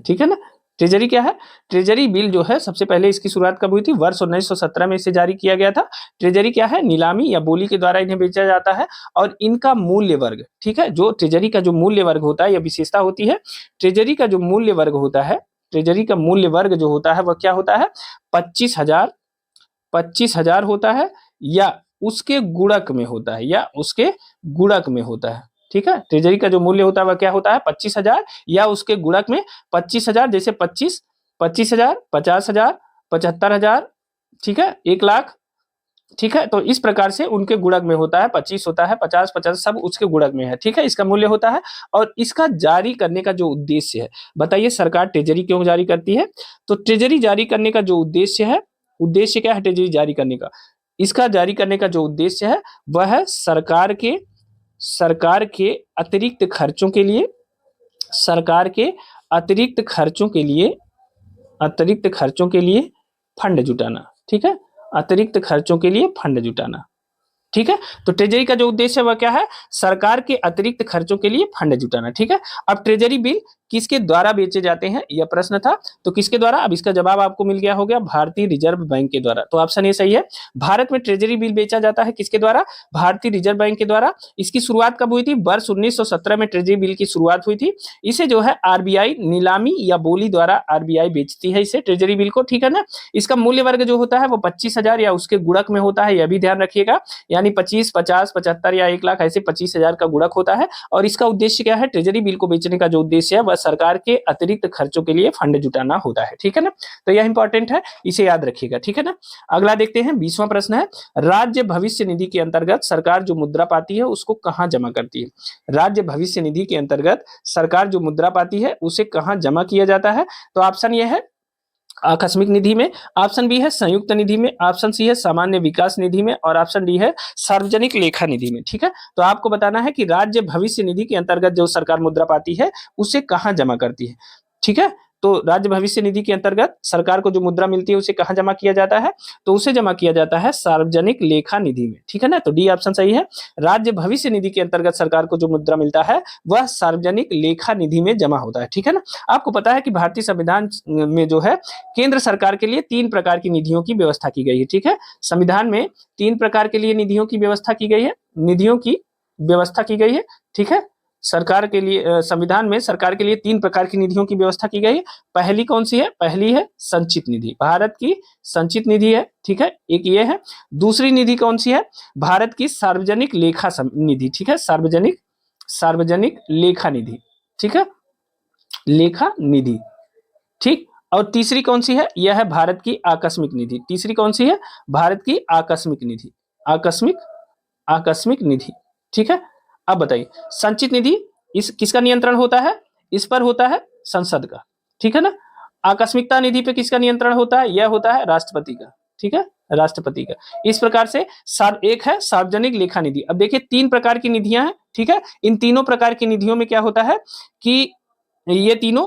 ठीक है ना। ट्रेजरी क्या है? ट्रेजरी बिल जो है सबसे पहले इसकी शुरुआत कब हुई थी? वर्ष 1917 में इसे जारी किया गया था। ट्रेजरी क्या है? नीलामी या बोली के द्वारा इन्हें बेचा जाता है और इनका मूल्य वर्ग, ठीक है, जो ट्रेजरी का जो मूल्य वर्ग होता है, यह विशेषता होती है। ट्रेजरी का जो मूल्य वर्ग होता है, ट्रेजरी का मूल्य वर्ग जो होता है वह क्या होता है? 25,000 होता है या उसके गुणक में होता है, ठीक है। ट्रेजरी का जो मूल्य होता है वह क्या होता है? 25,000 या उसके गुणक में 25,000, जैसे 25,000, 50,000, 75,000, ठीक है, 1,00,000, ठीक है। तो इस प्रकार से उनके गुणक में होता है, 25 होता है, 50 सब उसके गुणक में है, ठीक है, इसका मूल्य होता है। और इसका जारी करने का जो उद्देश्य है, बताइए सरकार ट्रेजरी क्यों जारी करती है? तो ट्रेजरी जारी करने का जो उद्देश्य है, उद्देश्य क्या है ट्रेजरी जारी करने का? इसका जारी करने का जो उद्देश्य है वह है सरकार के अतिरिक्त खर्चों के लिए, फंड जुटाना, ठीक है, अतिरिक्त खर्चों के लिए फंड जुटाना, ठीक है। तो ट्रेजरी का जो उद्देश्य है वह क्या है? सरकार के अतिरिक्त खर्चों के लिए फंड जुटाना, ठीक है। अब ट्रेजरी बिल किसके द्वारा बेचे जाते हैं, यह प्रश्न था। तो किसके द्वारा? अब इसका जवाब आपको मिल गया होगा, भारतीय रिजर्व बैंक के द्वारा। तो ऑप्शन ए सही है। भारत में ट्रेजरी बिल बेचा जाता है किसके द्वारा? भारतीय रिजर्व बैंक के द्वारा। इसकी शुरुआत कब हुई थी? वर्ष 1917 में ट्रेजरी बिल की शुरुआत हुई थी। इसे जो है आरबीआई नीलामी या बोली द्वारा आरबीआई बेचती है इसे, ट्रेजरी बिल को, ठीक है ना। इसका मूल्य वर्ग जो होता है वो 25,000 या उसके गुणक में होता है, यह भी ध्यान रखिएगा। यानी 25, 50, 75 या 1,00,000 ऐसे 25,000 का गुणक होता है। और इसका उद्देश्य क्या है? ट्रेजरी बिल को बेचने का जो उद्देश्य है वह सरकार के अतिरिक्त खर्चों के लिए फंड जुटाना होता है, ठीक है ना। तो यह इंपॉर्टेंट है, इसे याद रखिएगा, ठीक है ना। अगला देखते हैं, 20वां प्रश्न है, राज्य भविष्य निधि के अंतर्गत सरकार जो मुद्रा पाती है उसको कहां जमा करती है। राज्य भविष्य निधि के अंतर्गत सरकार जो मुद्रा पाती है उसे कहां जमा किया जाता है। तो ऑप्शन यह है आकस्मिक निधि में, ऑप्शन बी है संयुक्त निधि में, ऑप्शन सी है सामान्य विकास निधि में, और ऑप्शन डी है सार्वजनिक लेखा निधि में, ठीक है। तो आपको बताना है कि राज्य भविष्य निधि के अंतर्गत जो सरकार मुद्रा पाती है उसे कहां जमा करती है, ठीक है। तो राज्य भविष्य निधि के अंतर्गत सरकार को जो मुद्रा मिलती है उसे कहां जमा किया जाता है, तो उसे जमा किया जाता है सार्वजनिक लेखा निधि में, ठीक है ना। तो डी ऑप्शन सही है, राज्य भविष्य निधि के अंतर्गत सरकार को जो मुद्रा मिलता है वह सार्वजनिक लेखा निधि में जमा होता है, ठीक है ना। आपको पता है कि भारतीय संविधान में जो है केंद्र सरकार के लिए 3 प्रकार की निधियों की व्यवस्था की गई है, ठीक है। संविधान में 3 प्रकार के लिए निधियों की व्यवस्था की गई है, निधियों की व्यवस्था की गई है, ठीक है। सरकार के लिए संविधान में सरकार के लिए 3 प्रकार की निधियों की व्यवस्था की गई है। पहली कौन सी है, पहली है संचित निधि, भारत की संचित निधि है, ठीक है, एक ये है। दूसरी निधि कौन सी है, भारत की सार्वजनिक लेखा निधि, ठीक है, सार्वजनिक लेखा निधि, ठीक है, लेखा निधि, ठीक। और तीसरी कौन सी है, यह है भारत की आकस्मिक निधि। तीसरी कौन सी है, भारत की आकस्मिक निधि, आकस्मिक निधि, ठीक है। अब बताइए संचित निधि इस किसका नियंत्रण होता है, इस पर होता है संसद का, ठीक है ना। आकस्मिकता निधि पे किसका नियंत्रण होता है, यह होता है राष्ट्रपति का, ठीक है, राष्ट्रपति का। इस प्रकार से एक है सार्वजनिक लेखा निधि। अब देखिए 3 प्रकार की निधियां हैं, ठीक है। इन तीनों प्रकार की निधियों में क्या होता है कि ये तीनों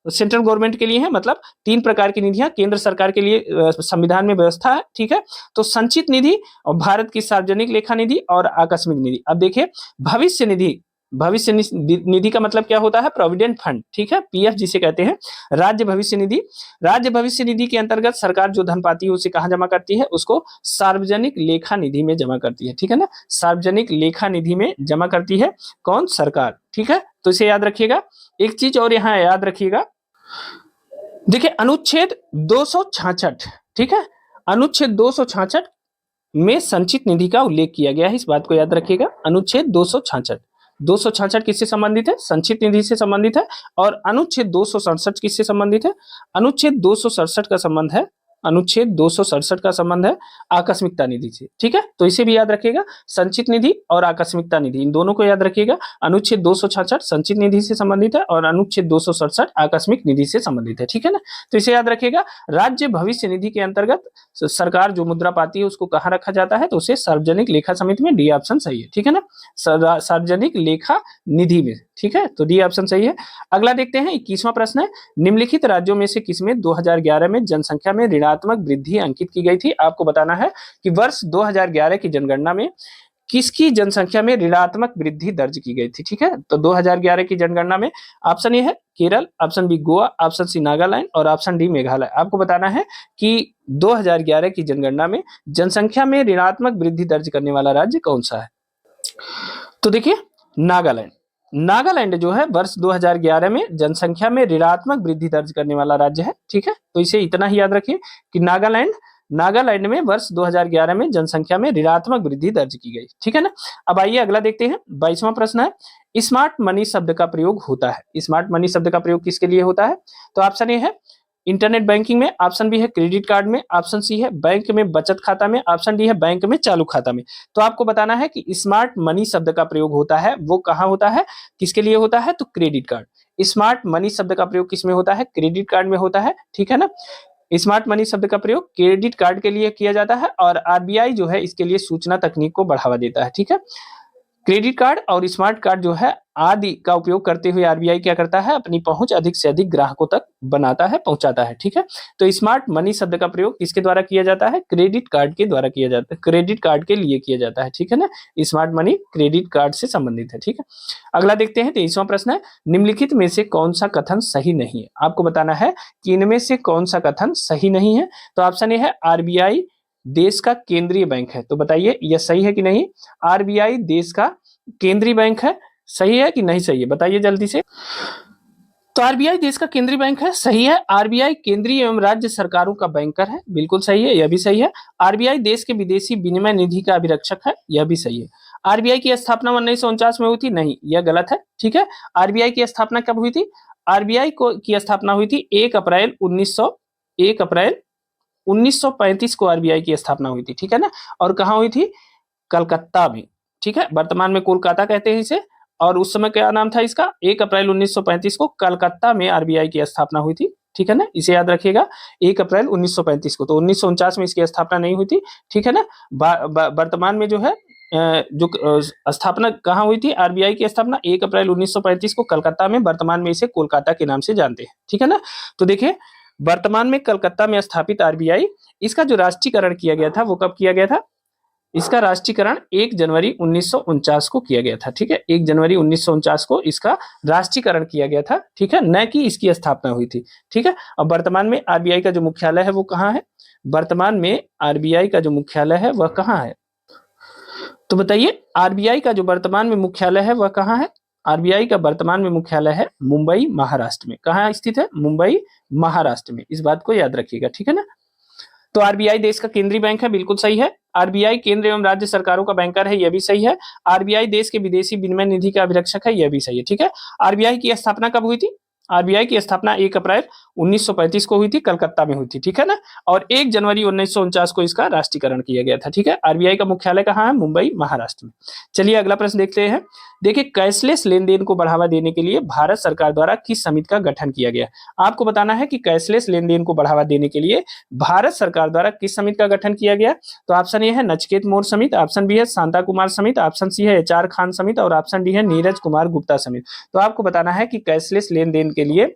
सेंट्रल गवर्नमेंट के लिए है, मतलब 3 प्रकार की निधियां केंद्र सरकार के लिए संविधान में व्यवस्था है, ठीक है। तो संचित निधि और भारत की सार्वजनिक लेखा निधि और आकस्मिक निधि। अब देखिए भविष्य निधि, भविष्य निधि का मतलब क्या होता है, प्रोविडेंट फंड, ठीक है, पीएफ जिसे कहते हैं। राज्य भविष्य निधि, राज्य भविष्य निधि के अंतर्गत सरकार जो धन पाती है उसे कहां जमा करती है, उसको सार्वजनिक लेखा निधि में जमा करती है, ठीक है ना। सार्वजनिक लेखा निधि में जमा करती है कौन, सरकार, ठीक है। तो इसे याद रखिएगा। एक चीज और यहां याद रखिएगा, देखिए अनुच्छेद 266, ठीक है, अनुच्छेद 266 में संचित निधि का उल्लेख किया गया है, इस बात को याद रखिएगा। अनुच्छेद 266 किससे संबंधित है, संचित निधि से संबंधित है। और अनुच्छेद 267 किससे संबंधित है, अनुच्छेद 267 का संबंध है, अनुच्छेद 267 का संबंध है आकस्मिकता निधि से, ठीक है। तो इसे भी याद रखिएगा, संचित निधि और आकस्मिकता निधि, इन दोनों को याद रखिएगा। अनुच्छेद 266 संचित निधि से संबंधित है और अनुच्छेद 267 आकस्मिक निधि से संबंधित है, ठीक है ना। तो इसे याद रखिएगा। राज्य भविष्य निधि के अंतर्गत सरकार जो मुद्रा पाती है उसको कहाँ रखा जाता है, तो उसे सार्वजनिक लेखा समिति में, डी ऑप्शन सही है, ठीक है ना, सार्वजनिक लेखा निधि में, ठीक है। तो डी ऑप्शन सही है। अगला देखते हैं 21वां प्रश्न है, निम्नलिखित राज्यों में से किसमें 2011 में जनसंख्या में ऋणात्मक वृद्धि अंकित की गई थी। आपको बताना है कि वर्ष 2011 की जनगणना में किसकी जनसंख्या में ऋणात्मक वृद्धि दर्ज की गई थी, ठीक है। तो 2011 की जनगणना में ऑप्शन ए है Kerala, option B Goa, option C Nagaland और ऑप्शन डी मेघालय। आपको बताना है कि 2011 की जनगणना में जनसंख्या में ऋणात्मक वृद्धि दर्ज करने वाला राज्य कौन सा है। तो देखिए नागालैंड, नागालैंड जो है वर्ष 2011 में जनसंख्या में ऋणात्मक वृद्धि दर्ज करने वाला राज्य है, ठीक है। तो इसे इतना ही याद रखिए कि नागालैंड में वर्ष 2011 में जनसंख्या में ऋणात्मक वृद्धि दर्ज की गई, ठीक है ना। अब आइए अगला देखते हैं, 22वां प्रश्न है, स्मार्ट मनी शब्द का प्रयोग होता है। स्मार्ट मनी शब्द का प्रयोग किसके लिए होता है, तो ऑप्शन ए है इंटरनेट बैंकिंग में, ऑप्शन बी है क्रेडिट कार्ड में, ऑप्शन सी है बैंक में बचत खाता में, ऑप्शन डी है बैंक में चालू खाता में। तो आपको बताना है कि स्मार्ट मनी शब्द का प्रयोग होता है वो कहाँ होता है, किसके लिए होता है, तो क्रेडिट कार्ड। स्मार्ट मनी शब्द का प्रयोग किसमें होता है, क्रेडिट कार्ड में होता है, ठीक है ना। स्मार्ट मनी शब्द का प्रयोग क्रेडिट कार्ड के लिए किया जाता है और आरबीआई जो है इसके लिए सूचना तकनीक को बढ़ावा देता है, ठीक है। क्रेडिट कार्ड और स्मार्ट कार्ड जो है आदि का उपयोग करते हुए आरबीआई क्या करता है, अपनी पहुंच अधिक से अधिक ग्राहकों तक बनाता है, पहुंचाता है, ठीक है। तो स्मार्ट मनी शब्द का प्रयोग किसके द्वारा किया जाता है, क्रेडिट कार्ड के द्वारा किया जाता है, क्रेडिट कार्ड के लिए किया जाता है, ठीक है ना। स्मार्ट मनी क्रेडिट कार्ड से संबंधित है, ठीक है। अगला देखते हैं 23वां प्रश्न है, निम्नलिखित में से कौन सा कथन सही नहीं है। आपको बताना है कि इनमें से कौन सा कथन सही नहीं है। तो ऑप्शन ए है आरबीआई देश का केंद्रीय बैंक है। तो बताइए यह सही है कि नहीं, आरबीआई देश का केंद्रीय बैंक है, सही है कि नहीं सही है, बताइए जल्दी से। तो आरबीआई देश का केंद्रीय बैंक है, सही है। आरबीआई केंद्रीय एवं राज्य सरकारों का बैंकर है, बिल्कुल सही है, यह भी सही है। आरबीआई देश के विदेशी विनिमय निधि का अभिरक्षक है, यह भी सही है। आरबीआई की स्थापना 1949 में हुई थी, नहीं, यह गलत है, ठीक है। आरबीआई की स्थापना कब हुई थी, आरबीआई को की स्थापना हुई थी 1 अप्रैल 1935 को आरबीआई की स्थापना हुई थी, ठीक है ना। और कहाँ हुई थी? कलकत्ता में, ठीक है। वर्तमान में कोलकाता कहते हैं इसे, और उस समय क्या नाम था इसका? 1 अप्रैल 1935 को कलकत्ता में आरबीआई की स्थापना हुई थी, ठीक है ना। इसे याद रखिएगा, 1 अप्रैल 1935 को। तो 1949 में इसकी स्थापना नहीं हुई थी, ठीक है ना। वर्तमान में जो है स्थापना कहाँ हुई थी? आरबीआई की स्थापना 1 अप्रैल 1935 को कलकत्ता में। वर्तमान में इसे कोलकाता के नाम से जानते हैं, ठीक है ना। तो देखिए, वर्तमान में कलकत्ता में स्थापित आरबीआई, इसका जो राष्ट्रीयकरण किया गया था वो कब किया गया था? इसका राष्ट्रीयकरण 1 जनवरी 1949 को किया गया था, ठीक है। 1 जनवरी 1949 को इसका राष्ट्रीयकरण किया गया था, ठीक है, न कि इसकी स्थापना हुई थी, ठीक है। अब वर्तमान में आरबीआई का जो मुख्यालय है वो कहाँ है? वर्तमान में आरबीआई का जो मुख्यालय है वह कहाँ है? तो बताइए, आरबीआई का जो वर्तमान में मुख्यालय है वह कहाँ है? आरबीआई का वर्तमान में मुख्यालय है मुंबई, महाराष्ट्र में। कहाँ स्थित है? मुंबई, महाराष्ट्र में। इस बात को याद रखिएगा, ठीक है ना। तो आरबीआई देश का केंद्रीय बैंक है, बिल्कुल सही है। आरबीआई केंद्र एवं राज्य सरकारों का बैंकर है, यह भी सही है। आरबीआई देश के विदेशी विनिमय निधि का अभिरक्षक है, यह भी सही है, ठीक है। आरबीआई की स्थापना कब हुई थी? आरबीआई की स्थापना 1 अप्रैल 1935 को हुई थी, कलकत्ता में हुई थी, ठीक है ना। और 1 जनवरी 1949 को इसका राष्ट्रीयकरण किया गया था, ठीक है। आरबीआई का मुख्यालय कहाँ है? मुंबई, महाराष्ट्र में। चलिए अगला प्रश्न देखते हैं। देखिए, कैशलेस लेन देन को बढ़ावा देने के लिए भारत सरकार द्वारा किस समिति का गठन किया गया? आपको बताना है कि कैशलेस लेन देन को बढ़ावा देने के लिए भारत सरकार द्वारा किस समिति का गठन किया गया। तो ऑप्शन ए है नचिकेत मोर समिति, ऑप्शन बी है शांता कुमार समिति, ऑप्शन सी है एचआर खान समिति, और ऑप्शन डी है नीरज कुमार गुप्ता समिति। तो आपको बताना है कि कैशलेस लेन देन के लिए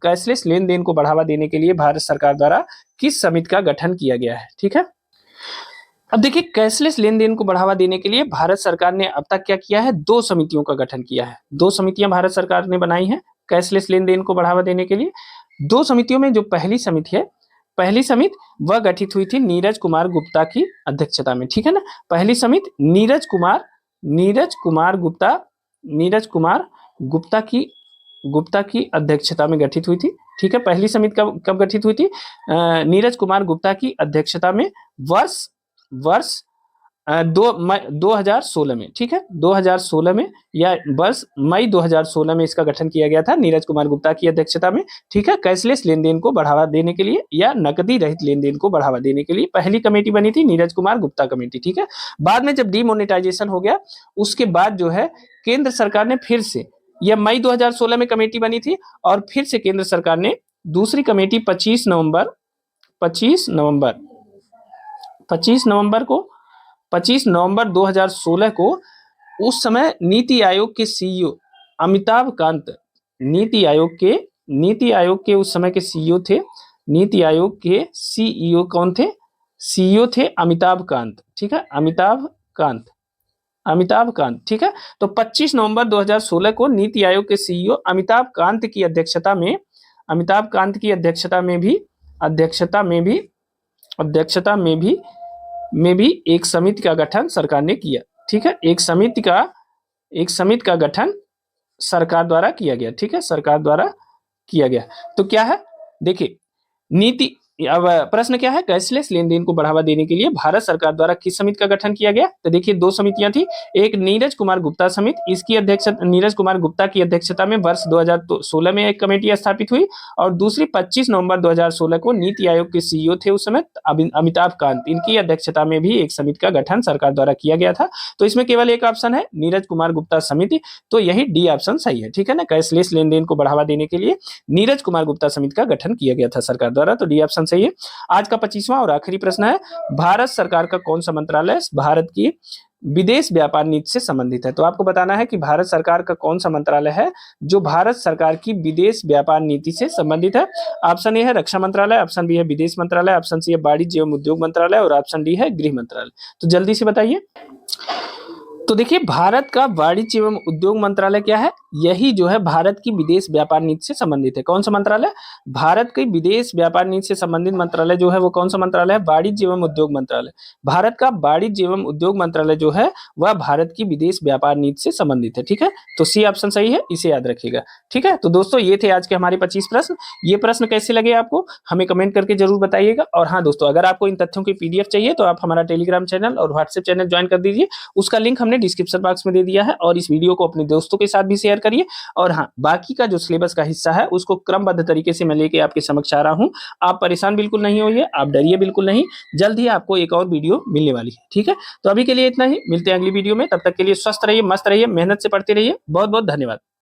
कैशलेस लेन देन को बढ़ावा देने के लिए भारत सरकार द्वारा किस समिति का गठन किया गया है, ठीक है। अब देखिए, कैशलेस लेन देन को बढ़ावा देने के लिए भारत सरकार ने अब तक क्या किया है? 2 समितियों का गठन किया है। 2 समितियां भारत सरकार ने बनाई हैं कैशलेस लेन देन को बढ़ावा देने के लिए। 2 समितियों में जो पहली समिति है, पहली समिति वह गठित हुई थी नीरज कुमार गुप्ता की अध्यक्षता में, ठीक है ना। पहली समिति नीरज कुमार गुप्ता की अध्यक्षता में गठित हुई थी, ठीक है। पहली समिति कब गठित हुई थी? नीरज कुमार गुप्ता की अध्यक्षता में वर्ष 2016 में, ठीक है। 2016 में या वर्ष मई 2016 में इसका गठन किया गया था नीरज कुमार गुप्ता की अध्यक्षता में, ठीक है। कैशलेस लेन देन को बढ़ावा देने के लिए या नकदी रहित लेन देन को बढ़ावा देने के लिए पहली कमेटी बनी थी नीरज कुमार गुप्ता कमेटी, ठीक है। बाद में जब डीमोनेटाइजेशन हो गया उसके बाद जो है केंद्र सरकार ने फिर से, यह मई 2016 में कमेटी बनी थी, और फिर से केंद्र सरकार ने दूसरी कमेटी 25 नवंबर 2016 को उस समय नीति आयोग के सीईओ अमिताभ कांत, नीति आयोग के उस समय के सीईओ थे। नीति आयोग के सीईओ कौन थे? सीईओ थे अमिताभ कांत, ठीक है। अमिताभ कांत, ठीक है। तो 25 नवंबर 2016 को नीति आयोग के सीईओ अमिताभ कांत की अध्यक्षता में भी एक समिति का गठन सरकार ने किया, ठीक है। एक समिति का गठन सरकार द्वारा किया गया, ठीक है, सरकार द्वारा किया गया। तो क्या है? देखिए, अब प्रश्न क्या है? कैशलेस लेन देन को बढ़ावा देने के लिए भारत सरकार द्वारा किस समिति का गठन किया गया? तो देखिए, 2 समितियां थी। एक नीरज कुमार गुप्ता समिति, इसकी अध्यक्षता नीरज कुमार गुप्ता की अध्यक्षता में वर्ष 2016 में एक कमेटी स्थापित हुई, और दूसरी 25 नवंबर 2016 को नीति आयोग के सीईओ थे उस समय अमिताभ कांत, इनकी अध्यक्षता में भी एक समिति का गठन सरकार द्वारा किया गया था। तो इसमें केवल एक ऑप्शन है, नीरज कुमार गुप्ता समिति, तो यही डी ऑप्शन सही है, ठीक है ना। कैशलेस लेन देन को बढ़ावा देने के लिए नीरज कुमार गुप्ता समिति का गठन किया गया था सरकार द्वारा, तो डी ऑप्शन सही है। आज का 25वां और आखिरी प्रश्न है, भारत सरकार का कौन सा मंत्रालय भारत की विदेश व्यापार नीति से संबंधित है? तो आपको बताना है कि भारत सरकार का कौन सा मंत्रालय है जो भारत सरकार की विदेश व्यापार नीति से संबंधित है। ऑप्शन ए है रक्षा मंत्रालय, ऑप्शन बी है विदेश मंत्रालय, ऑप्शन सी है वाणिज्य एवं उद्योग मंत्रालय, और ऑप्शन डी है गृह मंत्रालय। तो जल्दी से बताइए। तो देखिए, भारत का वाणिज्य एवं उद्योग मंत्रालय क्या है? यही जो है भारत की विदेश व्यापार नीति से संबंधित है। कौन सा मंत्रालय? भारत की विदेश व्यापार नीति से संबंधित मंत्रालय जो है वो कौन सा मंत्रालय है? वाणिज्य एवं उद्योग मंत्रालय। भारत का वाणिज्य एवं उद्योग मंत्रालय जो है वह भारत की विदेश व्यापार नीति से संबंधित है, ठीक है। तो सी ऑप्शन सही है, इसे याद रखिएगा, ठीक है। तो दोस्तों, ये थे आज के हमारे 25 प्रश्न। ये प्रश्न कैसे लगे आपको हमें कमेंट करके जरूर बताइएगा। और हाँ दोस्तों, अगर आपको इन तथ्यों की PDF चाहिए तो आप हमारा टेलीग्राम चैनल और व्हाट्सएप चैनल ज्वाइन कर दीजिए। उसका लिंक हमने हमने डिस्क्रिप्शन बॉक्स में दे दिया है, और इस वीडियो को अपने दोस्तों के साथ भी शेयर करिए। और हाँ, बाकी का जो सिलेबस का हिस्सा है उसको क्रमबद्ध तरीके से मैं लेके आपके समक्ष आ रहा हूँ। आप परेशान बिल्कुल नहीं होइए, आप डरिए बिल्कुल नहीं। जल्द ही आपको एक और वीडियो मिलने वाली है, ठीक है? तो अभी के लिए इतना ही, मिलते हैं अगली वीडियो में। तब तक के लिए स्वस्थ रहिए, मस्त रहिए, मेहनत से पढ़ते रहिए। बहुत बहुत धन्यवाद।